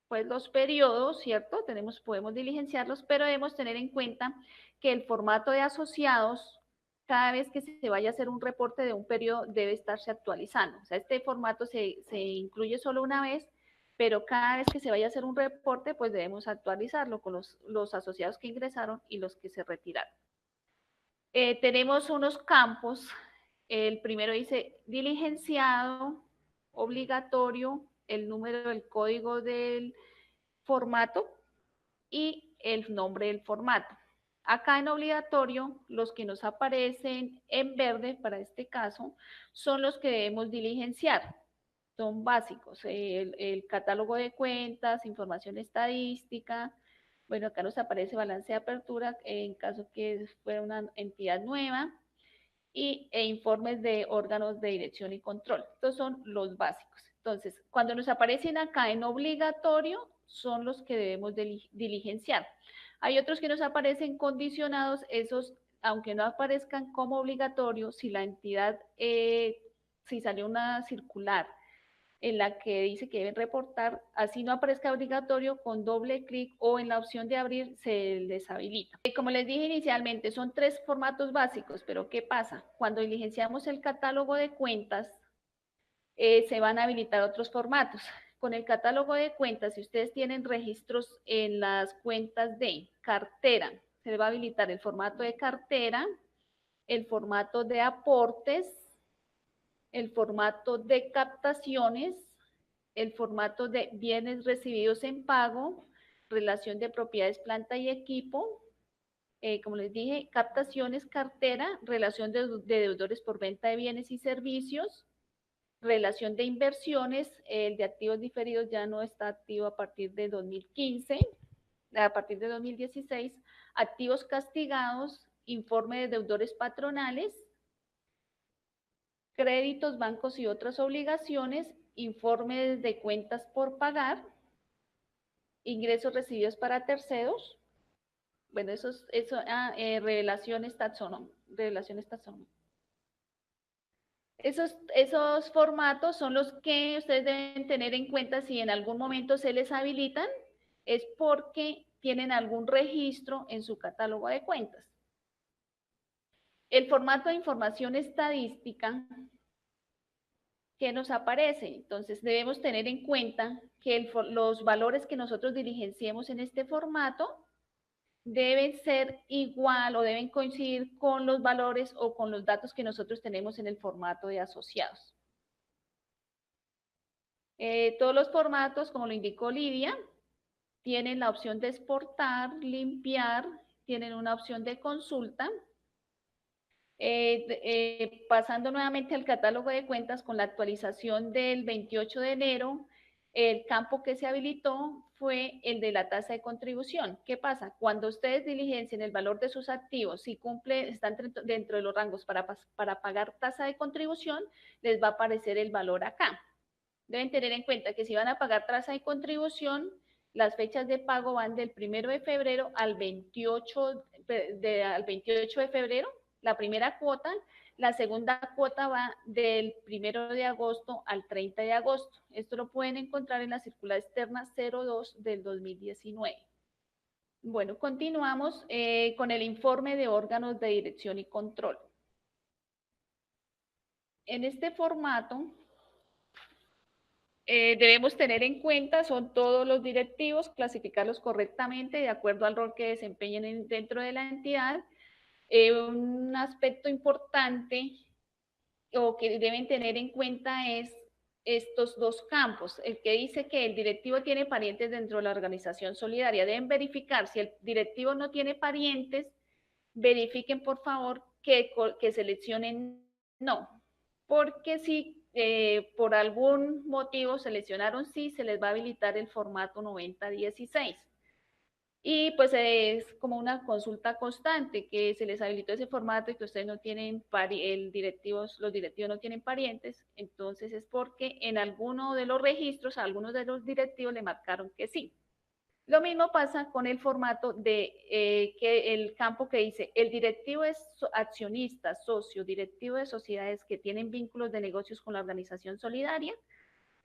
pues los periodos, ¿cierto? Podemos diligenciarlos, pero debemos tener en cuenta que el formato de asociados, cada vez que se vaya a hacer un reporte de un periodo, debe estarse actualizando. O sea, este formato se incluye solo una vez, pero cada vez que se vaya a hacer un reporte, pues debemos actualizarlo con los asociados que ingresaron y los que se retiraron. Tenemos unos campos. El primero dice diligenciado, obligatorio, el número del código del formato y el nombre del formato. Acá en obligatorio, los que nos aparecen en verde para este caso son los que debemos diligenciar. Son básicos, el catálogo de cuentas, información estadística. Bueno, acá nos aparece balance de apertura en caso que fuera una entidad nueva e informes de órganos de dirección y control. Estos son los básicos. Entonces, cuando nos aparecen acá en obligatorio, son los que debemos diligenciar. Hay otros que nos aparecen condicionados, esos, aunque no aparezcan como obligatorio, si la entidad, si salió una circular en la que dice que deben reportar, así no aparezca obligatorio, con doble clic o en la opción de abrir se les habilita. Como les dije inicialmente, son tres formatos básicos, pero ¿qué pasa? Cuando diligenciamos el catálogo de cuentas, se van a habilitar otros formatos. con el catálogo de cuentas, si ustedes tienen registros en las cuentas de cartera, se les va a habilitar el formato de cartera, el formato de aportes, el formato de captaciones, el formato de bienes recibidos en pago, relación de propiedades, planta y equipo, como les dije, captaciones, cartera, relación de deudores por venta de bienes y servicios, relación de inversiones, el de activos diferidos ya no está activo a partir de 2015, a partir de 2016, activos castigados, informe de deudores patronales, créditos, bancos y otras obligaciones, informes de cuentas por pagar, ingresos recibidos para terceros, bueno, revelaciones taxonómicas, revelaciones taxonómicas. Esos formatos son los que ustedes deben tener en cuenta si en algún momento se les habilitan, es porque tienen algún registro en su catálogo de cuentas. El formato de información estadística que nos aparece, entonces debemos tener en cuenta que los valores que nosotros diligenciemos en este formato deben ser igual o deben coincidir con los valores o con los datos que nosotros tenemos en el formato de asociados. Todos los formatos, como lo indicó Lidia, tienen la opción de exportar, limpiar, tienen una opción de consulta. Pasando nuevamente al catálogo de cuentas con la actualización del 28 de enero, el campo que se habilitó fue el de la tasa de contribución. ¿Qué pasa? Cuando ustedes diligencien el valor de sus activos, si están dentro de los rangos para pagar tasa de contribución, les va a aparecer el valor acá. Deben tener en cuenta que si van a pagar tasa de contribución, las fechas de pago van del 1 de febrero al 28 de febrero, la primera cuota. La segunda cuota va del 1 de agosto al 30 de agosto. Esto lo pueden encontrar en la circular externa 02 del 2019. Bueno, continuamos con el informe de órganos de dirección y control. En este formato, debemos tener en cuenta, son todos los directivos, clasificarlos correctamente de acuerdo al rol que desempeñen dentro de la entidad. Un aspecto importante o que deben tener en cuenta es estos dos campos. El que dice que el directivo tiene parientes dentro de la organización solidaria. Deben verificar si el directivo no tiene parientes, verifiquen por favor que seleccionen no, porque si por algún motivo seleccionaron sí, se les va a habilitar el formato 9016. Y pues es como una consulta constante, que se les habilitó ese formato y que ustedes no tienen, los directivos no tienen parientes, entonces es porque en alguno de los registros, a algunos de los directivos le marcaron que sí. Lo mismo pasa con el formato de que el campo que dice, el directivo es accionista, socio, directivo de sociedades que tienen vínculos de negocios con la organización solidaria.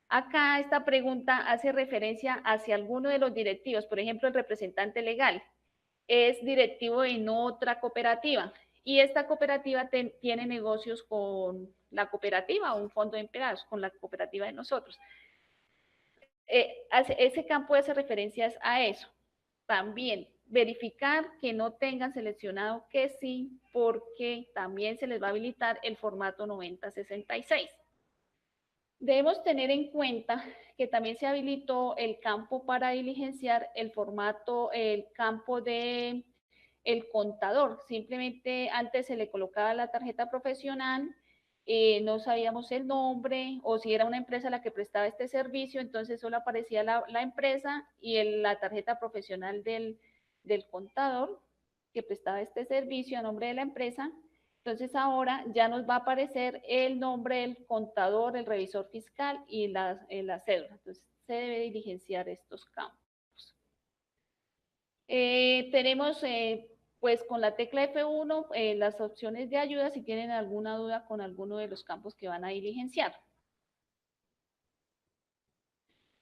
Acá esta pregunta hace referencia hacia alguno de los directivos, por ejemplo, el representante legal es directivo en otra cooperativa y esta cooperativa tiene negocios con la cooperativa o un fondo de empleados, con la cooperativa de nosotros. Ese campo hace referencias a eso. También verificar que no tengan seleccionado que sí, porque también se les va a habilitar el formato 9066. Debemos tener en cuenta que también se habilitó el campo para diligenciar el formato, el campo de el contador. Simplemente antes se le colocaba la tarjeta profesional, no sabíamos el nombre o si era una empresa la que prestaba este servicio, entonces solo aparecía la empresa y la tarjeta profesional del contador que prestaba este servicio a nombre de la empresa. Entonces ahora ya nos va a aparecer el nombre del contador, el revisor fiscal y la cédula. Entonces se debe diligenciar estos campos. Tenemos pues con la tecla F1 las opciones de ayuda si tienen alguna duda con alguno de los campos que van a diligenciar.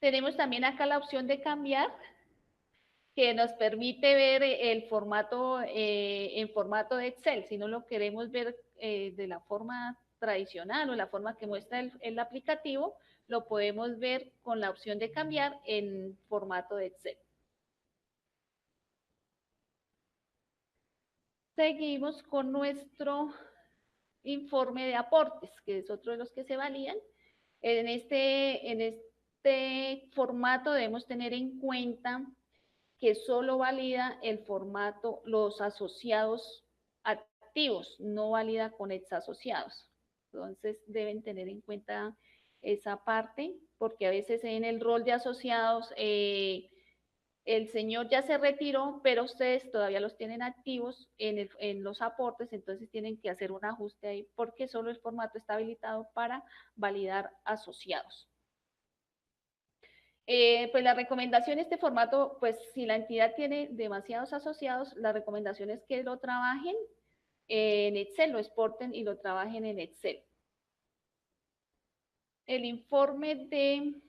Tenemos también acá la opción de cambiar, que nos permite ver el formato en formato de Excel. Si no lo queremos ver de la forma tradicional o la forma que muestra el aplicativo, lo podemos ver con la opción de cambiar en formato de Excel. Seguimos con nuestro informe de aportes, que es otro de los que se validan. En este formato debemos tener en cuenta que solo valida el formato los asociados activos, no valida con exasociados. Entonces deben tener en cuenta esa parte, porque a veces en el rol de asociados el señor ya se retiró, pero ustedes todavía los tienen activos en los aportes, entonces tienen que hacer un ajuste ahí, porque solo el formato está habilitado para validar asociados. Pues la recomendación de este formato, pues si la entidad tiene demasiados asociados, la recomendación es que lo trabajen en Excel, lo exporten y lo trabajen en Excel. El informe de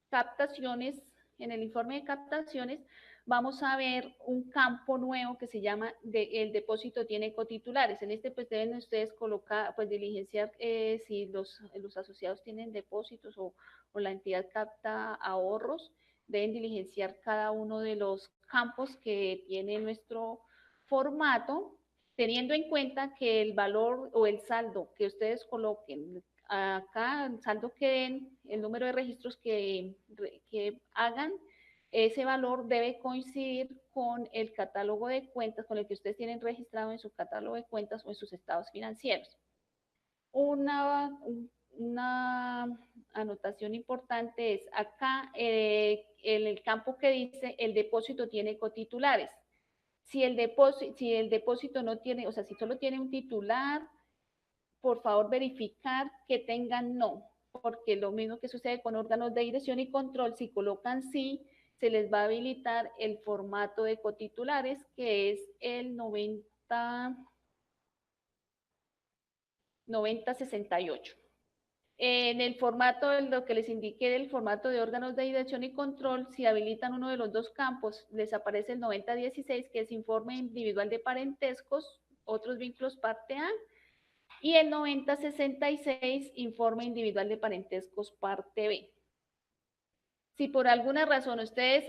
captaciones, en el informe de captaciones vamos a ver un campo nuevo que se llama el depósito tiene cotitulares. En este pues deben ustedes colocar, pues diligenciar si los asociados tienen depósitos o la entidad capta ahorros, deben diligenciar cada uno de los campos que tiene nuestro formato, teniendo en cuenta que el valor o el saldo que ustedes coloquen acá, el saldo que den, el número de registros que hagan, ese valor debe coincidir con el catálogo de cuentas, con el que ustedes tienen registrado en su catálogo de cuentas o en sus estados financieros. Una anotación importante es acá en el campo que dice el depósito tiene cotitulares. Si el depósito no tiene, o sea, si solo tiene un titular, por favor verificar que tengan no, porque lo mismo que sucede con órganos de dirección y control, si colocan sí, se les va a habilitar el formato de cotitulares, que es el 9068. En el formato, lo que les indiqué del formato de órganos de dirección y control, si habilitan uno de los dos campos, les aparece el 9016, que es informe individual de parentescos, otros vínculos parte A, y el 9066, informe individual de parentescos parte B. Si por alguna razón ustedes,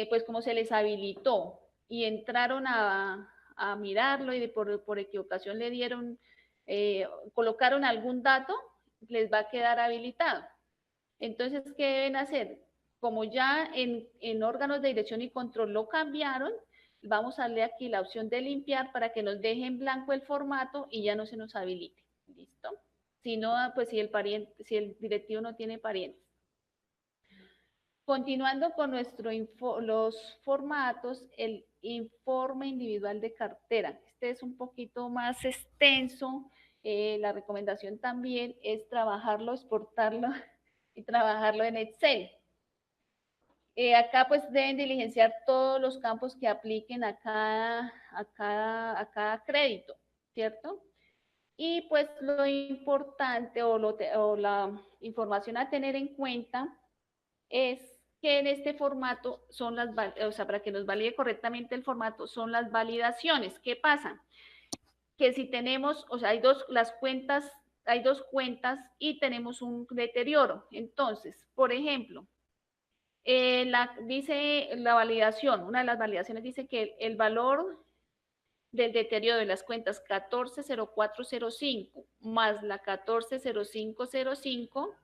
pues como se les habilitó y entraron a mirarlo y por equivocación le dieron, colocaron algún dato, les va a quedar habilitado. Entonces, ¿qué deben hacer? Como ya en órganos de dirección y control lo cambiaron, vamos a darle aquí la opción de limpiar para que nos deje en blanco el formato y ya no se nos habilite. ¿Listo? Si no, pues si el directivo no tiene parientes. Continuando con los formatos, el informe individual de cartera. Este es un poquito más extenso. La recomendación también es trabajarlo, exportarlo y trabajarlo en Excel. Acá pues deben diligenciar todos los campos que apliquen a cada crédito, ¿cierto? Y pues lo importante o la información a tener en cuenta es que en este formato son o sea, para que nos valide correctamente el formato, son las validaciones. ¿Qué pasa? Que si tenemos, o sea, hay dos cuentas y tenemos un deterioro. Entonces, por ejemplo, dice la validación, una de las validaciones dice que el valor del deterioro de las cuentas 140405 más la 140505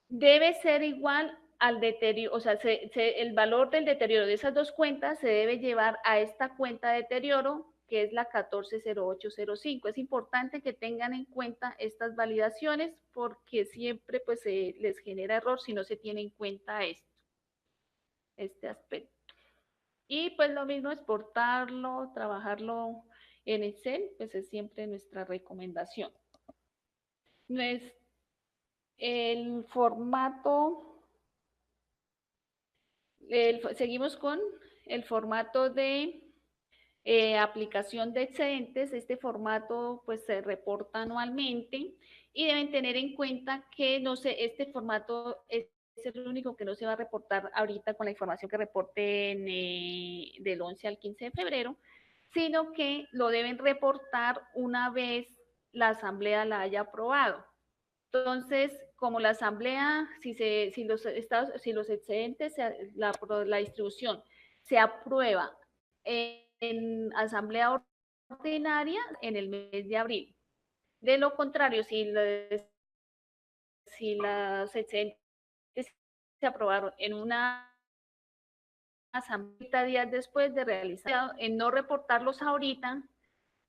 debe ser igual al deterioro, o sea, el valor del deterioro de esas dos cuentas se debe llevar a esta cuenta de deterioro, que es la 140805. Es importante que tengan en cuenta estas validaciones porque siempre pues se les genera error si no se tiene en cuenta este aspecto. Y pues lo mismo, exportarlo, trabajarlo en Excel, pues es siempre nuestra recomendación. El formato, seguimos con el formato de aplicación de excedentes. Este formato pues se reporta anualmente y deben tener en cuenta que no sé, este formato es el único que no se va a reportar ahorita con la información que reporten del 11 al 15 de febrero, sino que lo deben reportar una vez la asamblea la haya aprobado. Entonces, como la asamblea, si los excedentes, la distribución se aprueba en asamblea ordinaria en el mes de abril. De lo contrario, si los excedentes se aprobaron en una asamblea días después de realizar, en no reportarlos ahorita,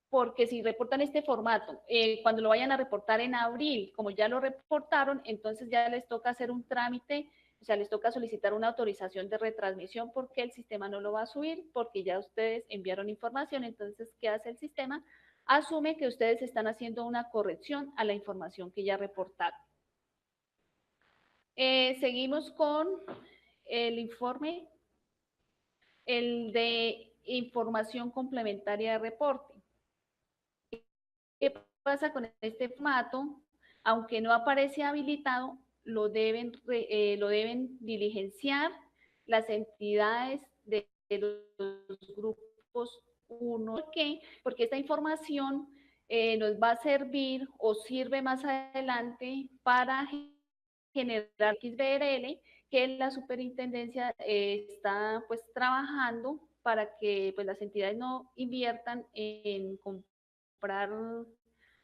porque si reportan este formato, cuando lo vayan a reportar en abril, como ya lo reportaron, entonces ya les toca hacer un trámite, o sea, les toca solicitar una autorización de retransmisión porque el sistema no lo va a subir, porque ya ustedes enviaron información. Entonces, ¿qué hace el sistema? Asume que ustedes están haciendo una corrección a la información que ya reportaron. Seguimos con el informe, el de información complementaria de reporte. ¿Qué pasa con este formato? Aunque no aparece habilitado, lo deben diligenciar las entidades de los grupos 1. ¿Por qué? Porque esta información nos va a servir o sirve más adelante para generar XBRL, que la superintendencia está pues trabajando para que pues las entidades no inviertan en comprar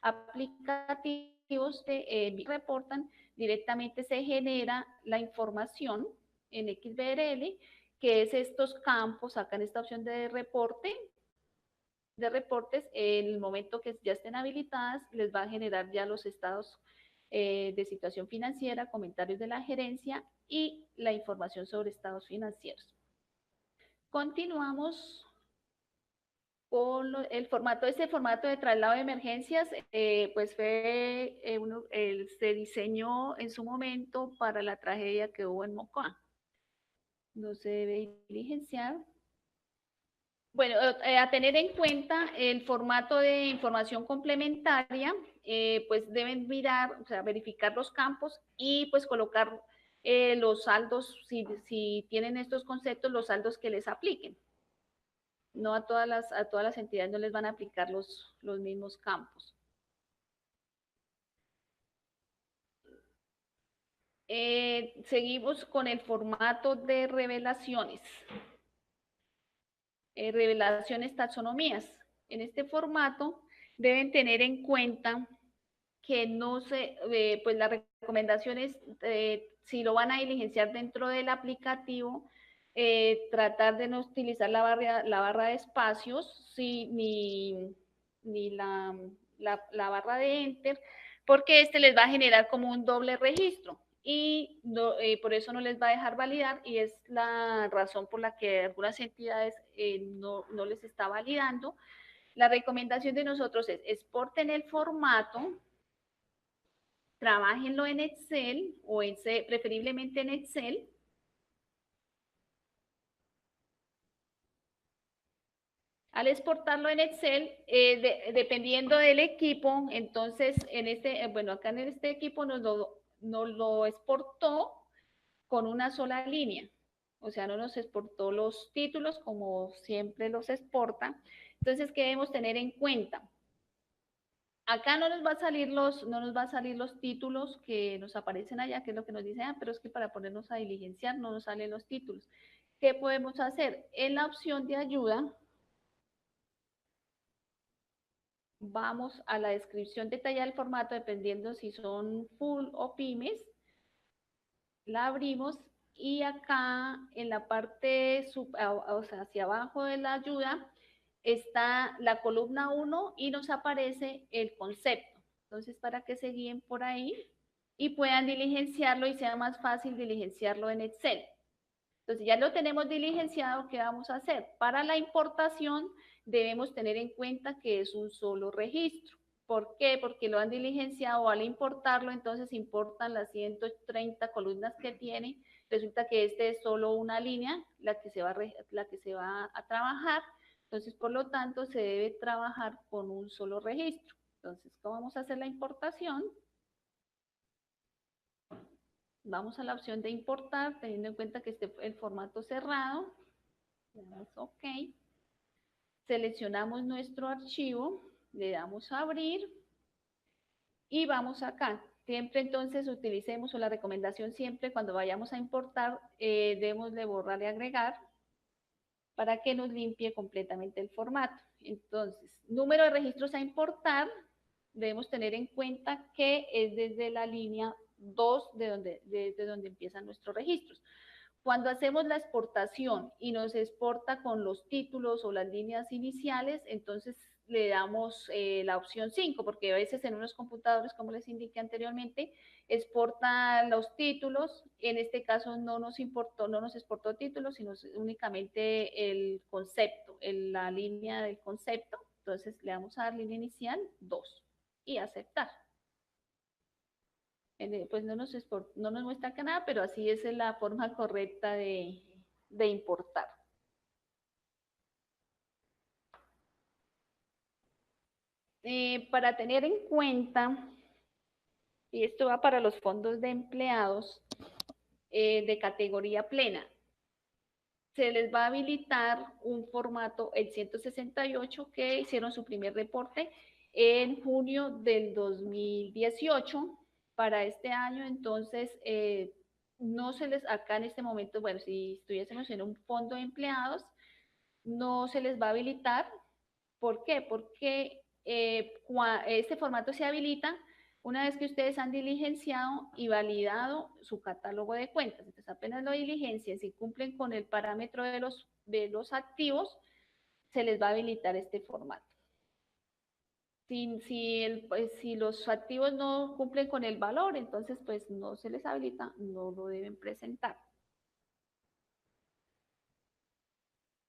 aplicativos que reportan, directamente se genera la información en XBRL, que es estos campos, sacan esta opción de reportes, en el momento que ya estén habilitadas, les va a generar ya los estados de situación financiera, comentarios de la gerencia y la información sobre estados financieros. Continuamos con el formato. Este formato de traslado de emergencias, pues se diseñó en su momento para la tragedia que hubo en Mocoa. No se debe diligenciar. Bueno, a tener en cuenta el formato de información complementaria, pues deben mirar, o sea, verificar los campos y pues colocar los saldos, si tienen estos conceptos, los saldos que les apliquen. No a todas las entidades no les van a aplicar los mismos campos. Seguimos con el formato de revelaciones. Revelaciones, taxonomías. En este formato deben tener en cuenta que no se, pues las recomendaciones, si lo van a diligenciar dentro del aplicativo, tratar de no utilizar la barra de espacios, sí, ni la barra de enter, porque este les va a generar como un doble registro y no, por eso no les va a dejar validar, y es la razón por la que algunas entidades no les está validando. La recomendación de nosotros es exporten el formato, trabajenlo en Excel o preferiblemente en Excel. Al exportarlo en Excel, dependiendo del equipo, entonces bueno, acá en este equipo nos lo exportó con una sola línea. O sea, no nos exportó los títulos como siempre los exporta. Entonces, ¿qué debemos tener en cuenta? Acá no nos va a salir los títulos que nos aparecen allá, que es lo que nos dice, pero es que para ponernos a diligenciar no nos salen los títulos. ¿Qué podemos hacer? En la opción de ayuda, vamos a la descripción detallada del formato, dependiendo si son full o pymes, la abrimos y acá en la parte, o sea, hacia abajo de la ayuda, está la columna 1 y nos aparece el concepto. Entonces, para que se guíen por ahí y puedan diligenciarlo y sea más fácil diligenciarlo en Excel. Entonces, ya lo tenemos diligenciado, ¿qué vamos a hacer? Para la importación debemos tener en cuenta que es un solo registro. ¿Por qué? Porque lo han diligenciado al importarlo, entonces importan las 130 columnas que tiene. Resulta que este es solo una línea, la que se va a trabajar. Entonces, por lo tanto, se debe trabajar con un solo registro. Entonces, ¿cómo vamos a hacer la importación? Vamos a la opción de importar, teniendo en cuenta que este el formato cerrado. Le damos OK. Seleccionamos nuestro archivo, le damos a abrir y vamos acá. Siempre entonces utilicemos, o la recomendación siempre cuando vayamos a importar, debemos de borrar y agregar para que nos limpie completamente el formato. Entonces, número de registros a importar, debemos tener en cuenta que es desde la línea 2 desde donde empiezan nuestros registros. Cuando hacemos la exportación y nos exporta con los títulos o las líneas iniciales, entonces le damos la opción 5, porque a veces en unos computadores, como les indiqué anteriormente, exporta los títulos. En este caso no nos importó, no nos exportó títulos, sino únicamente el concepto, la línea del concepto. Entonces le vamos a dar línea inicial 2 y aceptar. Pues no nos muestra acá nada, pero así es la forma correcta de importar. Para tener en cuenta, y esto va para los fondos de empleados de categoría plena, se les va a habilitar un formato, el 168, que hicieron su primer reporte en junio del 2018 para este año. Entonces, no se les, acá en este momento, bueno, si estuviésemos en un fondo de empleados, no se les va a habilitar. ¿Por qué? Porque este formato se habilita una vez que ustedes han diligenciado y validado su catálogo de cuentas. Entonces, apenas lo diligencien, si cumplen con el parámetro de los activos, se les va a habilitar este formato. Si los activos no cumplen con el valor, entonces pues no se les habilita, no lo deben presentar.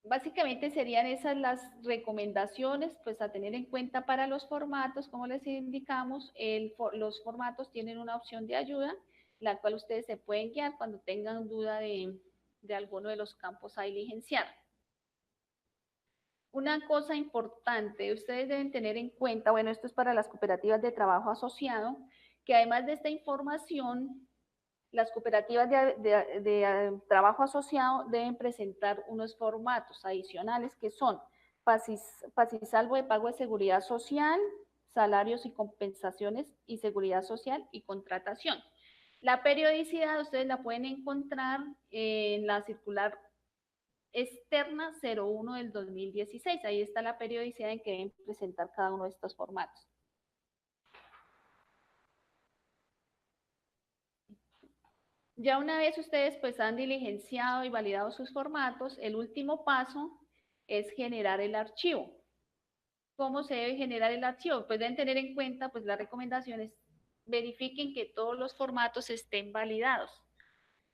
Básicamente serían esas las recomendaciones, pues a tener en cuenta para los formatos. Como les indicamos, los formatos tienen una opción de ayuda, la cual ustedes se pueden guiar cuando tengan duda de alguno de los campos a diligenciar. Una cosa importante, ustedes deben tener en cuenta, bueno, esto es para las cooperativas de trabajo asociado, que además de esta información, las cooperativas de trabajo asociado deben presentar unos formatos adicionales que son pasisalvo de pago de seguridad social, salarios y compensaciones y seguridad social y contratación. La periodicidad ustedes la pueden encontrar en la circular externa 01 del 2016. Ahí está la periodicidad en que deben presentar cada uno de estos formatos. Ya una vez ustedes pues han diligenciado y validado sus formatos, el último paso es generar el archivo. ¿Cómo se debe generar el archivo? Pues deben tener en cuenta pues las recomendaciones, verifiquen que todos los formatos estén validados.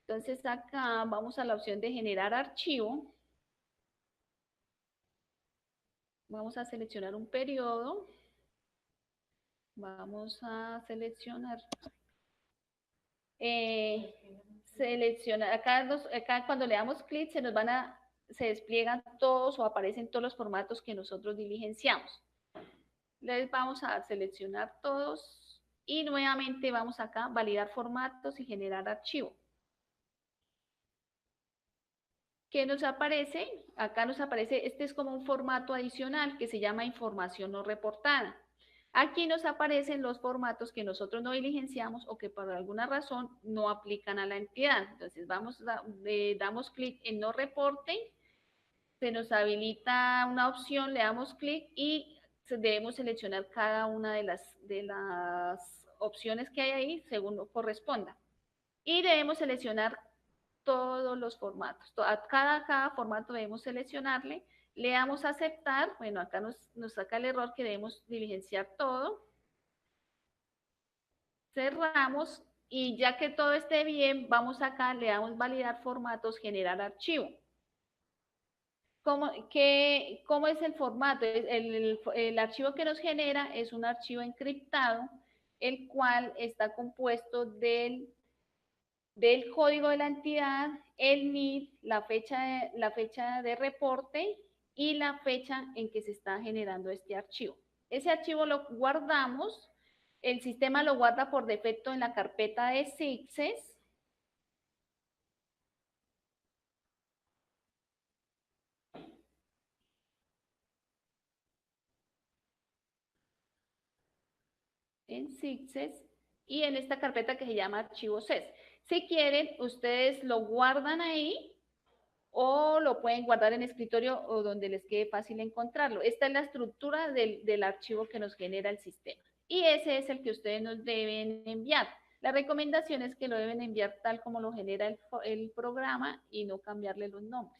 Entonces acá vamos a la opción de generar archivo. Vamos a seleccionar un periodo. Vamos a seleccionar eh, seleccionar, acá cuando le damos clic se despliegan todos o aparecen todos los formatos que nosotros diligenciamos. Les vamos a seleccionar todos y nuevamente vamos acá, validar formatos y generar archivo. ¿Qué nos aparece? Acá nos aparece, este es como un formato adicional que se llama información no reportada. Aquí nos aparecen los formatos que nosotros no diligenciamos o que por alguna razón no aplican a la entidad. Entonces damos clic en no reporte, se nos habilita una opción, le damos clic y debemos seleccionar cada una de las opciones que hay ahí según corresponda. Y debemos seleccionar todos los formatos. A cada formato debemos seleccionarle, le damos a aceptar. Bueno, acá nos saca el error que debemos diligenciar todo. Cerramos y ya que todo esté bien, vamos acá, le damos validar formatos, generar archivo. ¿Cómo es el formato? El archivo que nos genera es un archivo encriptado, el cual está compuesto del código de la entidad, el NID, la fecha de reporte y la fecha en que se está generando este archivo. Ese archivo lo guardamos, el sistema lo guarda por defecto en la carpeta de SIGSES. en SIGSES y en esta carpeta que se llama archivo CES. Si quieren, ustedes lo guardan ahí o lo pueden guardar en escritorio o donde les quede fácil encontrarlo. Esta es la estructura del archivo que nos genera el sistema. Y ese es el que ustedes nos deben enviar. La recomendación es que lo deben enviar tal como lo genera el programa y no cambiarle los nombres.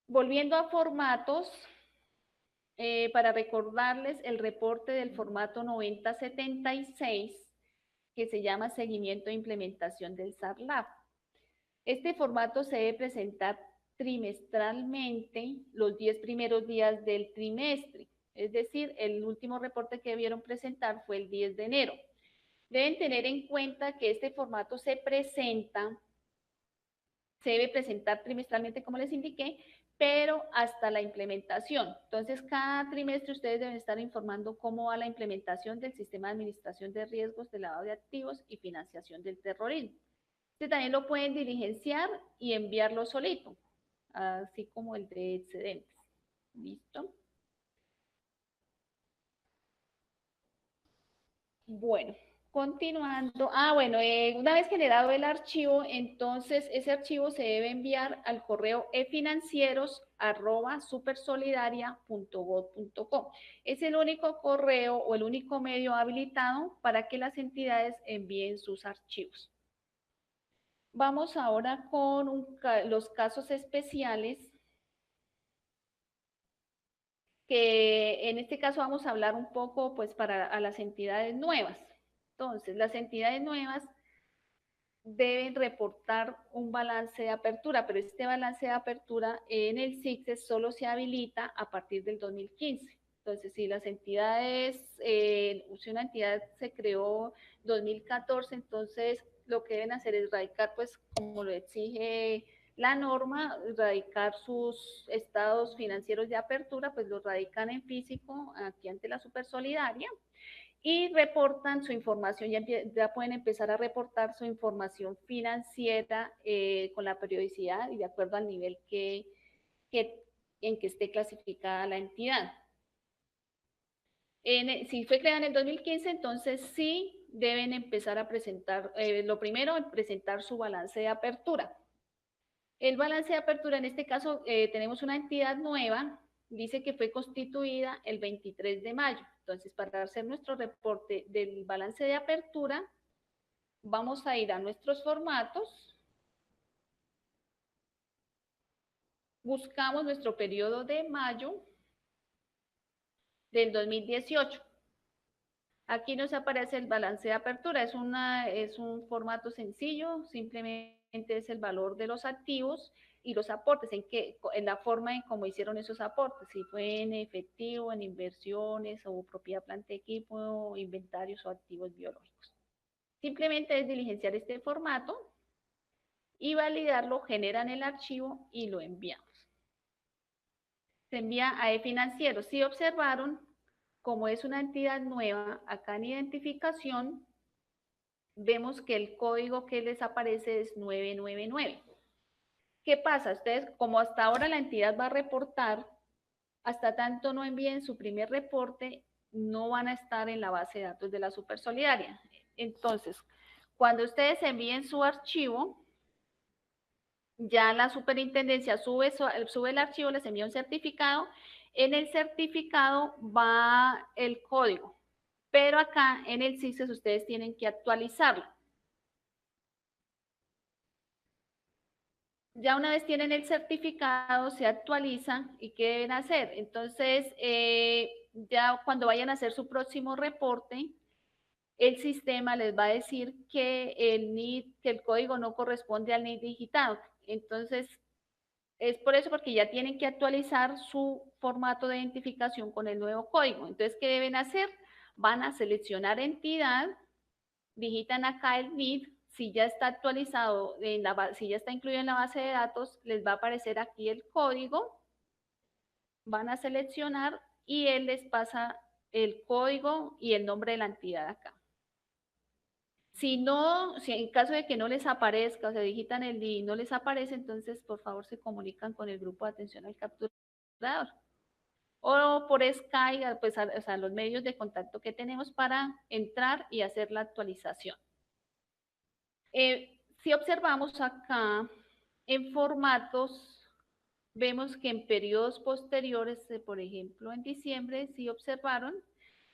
Volviendo a formatos, para recordarles el reporte del formato 9076 que se llama Seguimiento e Implementación del SARLAB. Este formato se debe presentar trimestralmente los 10 primeros días del trimestre, es decir, el último reporte que debieron presentar fue el 10 de enero. Deben tener en cuenta que este formato se debe presentar trimestralmente, como les indiqué, pero hasta la implementación. Entonces, cada trimestre ustedes deben estar informando cómo va la implementación del sistema de administración de riesgos de lavado de activos y financiación del terrorismo. Este también lo pueden diligenciar y enviarlo solito, así como el de excedentes. ¿Listo? Bueno, continuando. Bueno, una vez generado el archivo, entonces ese archivo se debe enviar al correo efinancieros@supersolidaria.gov.co. Es el único correo o el único medio habilitado para que las entidades envíen sus archivos. Vamos ahora con los casos especiales, que en este caso vamos a hablar un poco pues para las entidades nuevas. Entonces, las entidades nuevas deben reportar un balance de apertura, pero este balance de apertura en el CICSES solo se habilita a partir del 2015. Entonces, si las entidades, si una entidad se creó 2014, entonces lo que deben hacer es radicar, pues como lo exige la norma, radicar sus estados financieros de apertura, pues los radican en físico aquí ante la Supersolidaria y reportan su información, ya pueden empezar a reportar su información financiera con la periodicidad y de acuerdo al nivel en que esté clasificada la entidad. Si fue creada en el 2015, entonces sí deben empezar a presentar, lo primero, presentar su balance de apertura. El balance de apertura, en este caso, tenemos una entidad nueva, dice que fue constituida el 23 de mayo. Entonces, para hacer nuestro reporte del balance de apertura, vamos a ir a nuestros formatos, buscamos nuestro periodo de mayo del 2018. Aquí nos aparece el balance de apertura, es un formato sencillo, simplemente es el valor de los activos y los aportes, en la forma en cómo hicieron esos aportes, si fue en efectivo, en inversiones o propiedad, planta, equipo, inventarios o activos biológicos. Simplemente es diligenciar este formato y validarlo, generan el archivo y lo enviamos. Se envía a eFinancieros. Si observaron, como es una entidad nueva, acá en identificación, vemos que el código que les aparece es 999. ¿Qué pasa? Ustedes, como hasta ahora la entidad va a reportar, hasta tanto no envíen su primer reporte, no van a estar en la base de datos de la Supersolidaria. Entonces, cuando ustedes envíen su archivo, ya la superintendencia sube el archivo, les envía un certificado. En el certificado va el código, pero acá en el CICSES ustedes tienen que actualizarlo. Ya una vez tienen el certificado, se actualiza y ¿qué deben hacer? Entonces, ya cuando vayan a hacer su próximo reporte, el sistema les va a decir que el código no corresponde al NID digitado. Entonces, es por eso, porque ya tienen que actualizar su formato de identificación con el nuevo código. Entonces, ¿qué deben hacer? Van a seleccionar entidad, digitan acá el NID, si ya está actualizado, si ya está incluido en la base de datos, les va a aparecer aquí el código, van a seleccionar y él les pasa el código y el nombre de la entidad acá. Si no, si en caso de que no les aparezca, o sea, digitan el NID y no les aparece, entonces por favor se comunican con el grupo de atención al capturador. o por Skype, pues o sea, los medios de contacto que tenemos para entrar y hacer la actualización. Si observamos acá en formatos, vemos que en periodos posteriores, por ejemplo en diciembre, si observaron,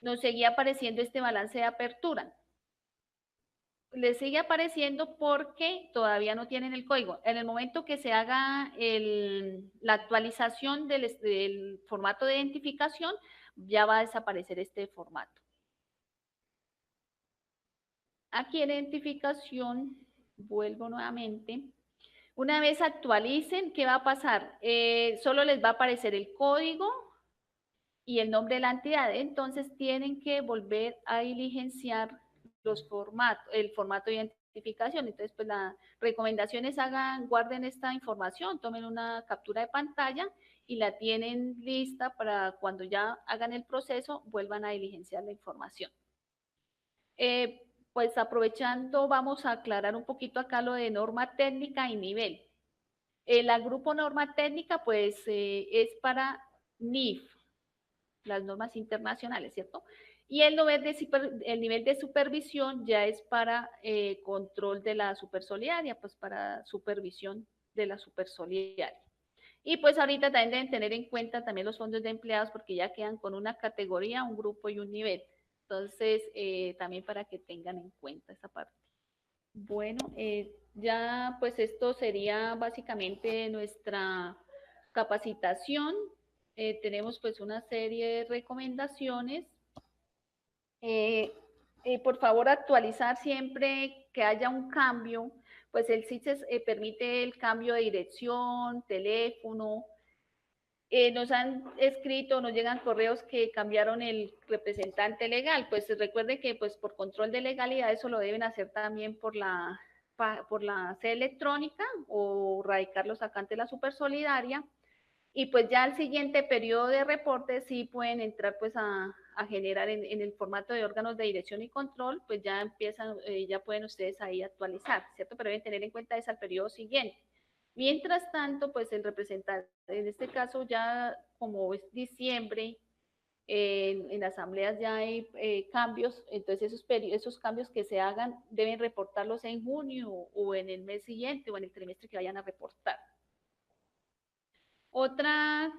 nos seguía apareciendo este balance de apertura. Le sigue apareciendo porque todavía no tienen el código. En el momento que se haga la actualización del formato de identificación, ya va a desaparecer este formato. Aquí en identificación, vuelvo nuevamente. Una vez actualicen, ¿qué va a pasar? Solo les va a aparecer el código y el nombre de la entidad. Entonces tienen que volver a diligenciar el formato de identificación. Entonces, pues la recomendación es guarden esta información, tomen una captura de pantalla y la tienen lista para cuando ya hagan el proceso, vuelvan a diligenciar la información. Pues aprovechando, vamos a aclarar un poquito acá lo de norma técnica y nivel. La grupo norma técnica, pues es para NIF, las normas internacionales, ¿cierto? Y el nivel de supervisión ya es para control de la supersolidaria, pues para supervisión de la supersolidaria. Y pues ahorita también deben tener en cuenta también los fondos de empleados porque ya quedan con una categoría, un grupo y un nivel. Entonces, también para que tengan en cuenta esa parte. Bueno, ya pues esto sería básicamente nuestra capacitación. Tenemos pues una serie de recomendaciones. Por favor, actualizar siempre que haya un cambio, pues el CITES permite el cambio de dirección, teléfono. Nos han escrito, nos llegan correos que cambiaron el representante legal. Pues recuerden que pues por control de legalidad eso lo deben hacer también por la sede electrónica o radicarlos acá ante la Supersolidaria. Y pues ya al siguiente periodo de reporte sí pueden entrar pues a generar en el formato de órganos de dirección y control, pues ya empiezan, ya pueden ustedes ahí actualizar, ¿cierto? Pero deben tener en cuenta es al periodo siguiente. Mientras tanto, pues el representante, en este caso ya como es diciembre, en asambleas ya hay cambios, entonces esos cambios que se hagan deben reportarlos en junio o en el mes siguiente o en el trimestre que vayan a reportar. Otra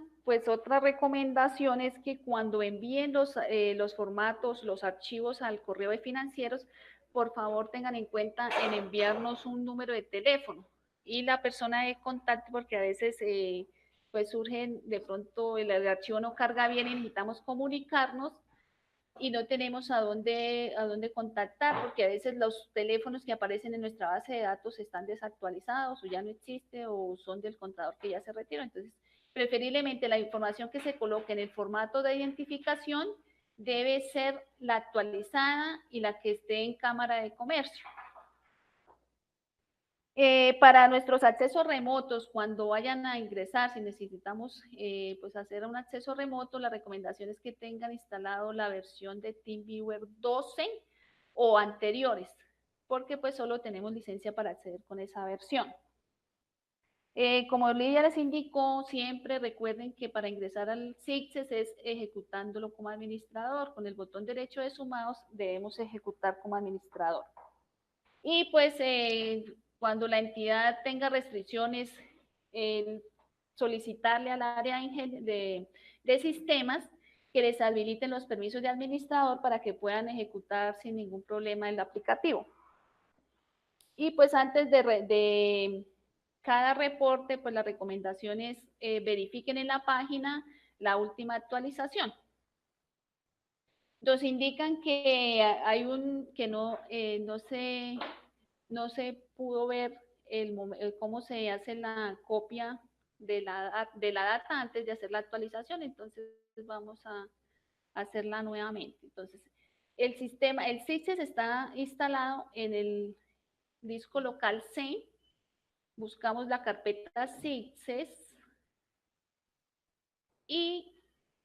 recomendación es que cuando envíen los formatos, los archivos al correo de financieros, por favor tengan en cuenta en enviarnos un número de teléfono y la persona de contacto, porque a veces pues surgen, de pronto el archivo no carga bien y necesitamos comunicarnos y no tenemos a dónde contactar, porque a veces los teléfonos que aparecen en nuestra base de datos están desactualizados o ya no existe o son del contador que ya se retiró. Entonces, preferiblemente la información que se coloque en el formato de identificación debe ser la actualizada y la que esté en Cámara de Comercio. Para nuestros accesos remotos, cuando vayan a ingresar, si necesitamos pues hacer un acceso remoto, la recomendación es que tengan instalado la versión de TeamViewer 12 o anteriores, porque pues solo tenemos licencia para acceder con esa versión. Como Lidia les indicó, siempre recuerden que para ingresar al CICSES es ejecutándolo como administrador. Con el botón derecho de sumados debemos ejecutar como administrador. Y pues cuando la entidad tenga restricciones, solicitarle al área de sistemas que les habiliten los permisos de administrador para que puedan ejecutar sin ningún problema el aplicativo. Y pues antes de cada reporte, pues la recomendación es verifiquen en la página la última actualización. Nos indican que hay que no se pudo ver cómo se hace la copia de la data antes de hacer la actualización, entonces vamos a hacerla nuevamente. Entonces, el CICSES está instalado en el disco local C, buscamos la carpeta CICSES y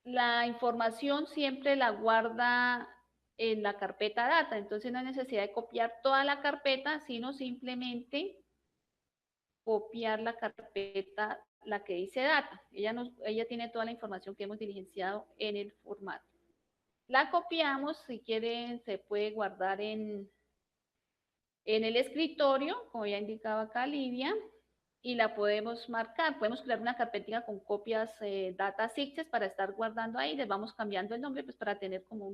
la información siempre la guarda en la carpeta data, entonces no hay necesidad de copiar toda la carpeta, sino simplemente copiar la carpeta la que dice data. Ella tiene toda la información que hemos diligenciado en el formato. La copiamos, si quieren, se puede guardar en el escritorio, como ya indicaba acá Lidia, y la podemos marcar. Podemos crear una carpetita con copias data sigches para estar guardando ahí. Les vamos cambiando el nombre pues para tener como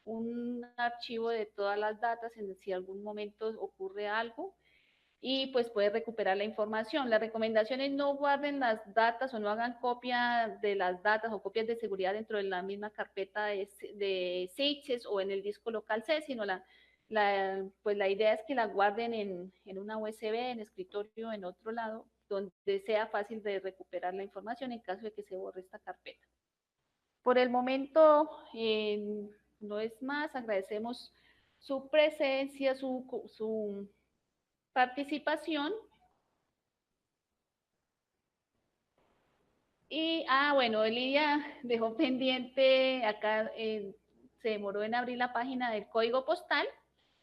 un archivo de todas las datas en si algún momento ocurre algo y pues puede recuperar la información. La recomendación es no guarden las datas o no hagan copia de las datas o copias de seguridad dentro de la misma carpeta de Sitges o en el disco local C, sino pues la idea es que la guarden en una USB, en escritorio, en otro lado, donde sea fácil de recuperar la información en caso de que se borre esta carpeta. Por el momento, no es más, agradecemos su presencia, su participación. Y, bueno, Lidia dejó pendiente, acá se demoró en abrir la página del código postal.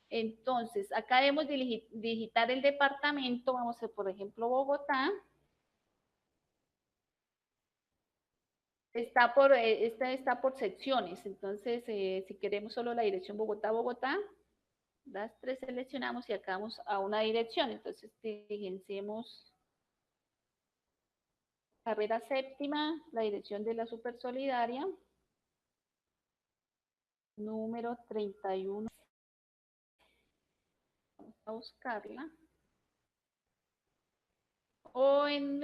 Entonces, acá debemos digitar el departamento, vamos a, por ejemplo, Bogotá. Esta está por secciones, entonces, si queremos solo la dirección Bogotá, las tres seleccionamos y acá vamos a una dirección. Entonces, diligenciemos carrera séptima, la dirección de la Supersolidaria, número 31. Vamos a buscarla. O él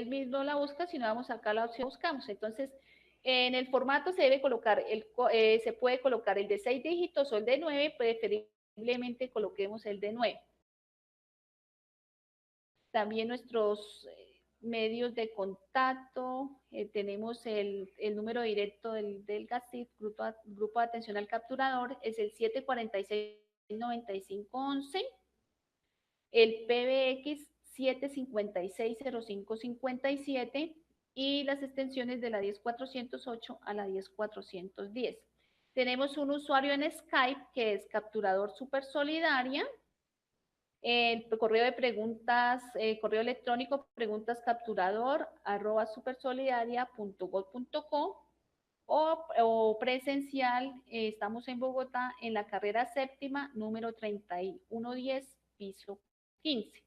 mismo la busca, si no vamos acá a la opción buscamos. Entonces, en el formato se debe colocar, se puede colocar el de 6 dígitos o el de 9, preferiblemente coloquemos el de 9. También nuestros medios de contacto, tenemos el número directo del GACIT, Grupo de Atención al Capturador, es el 746-9511, el PBX 756-0557 y las extensiones de la 10408 a la 10410. Tenemos un usuario en Skype que es Capturador Super Solidaria. El correo de preguntas, correo electrónico preguntascapturador@supersolidaria.gov.co o presencial, estamos en Bogotá en la carrera séptima, número 3110, piso 15.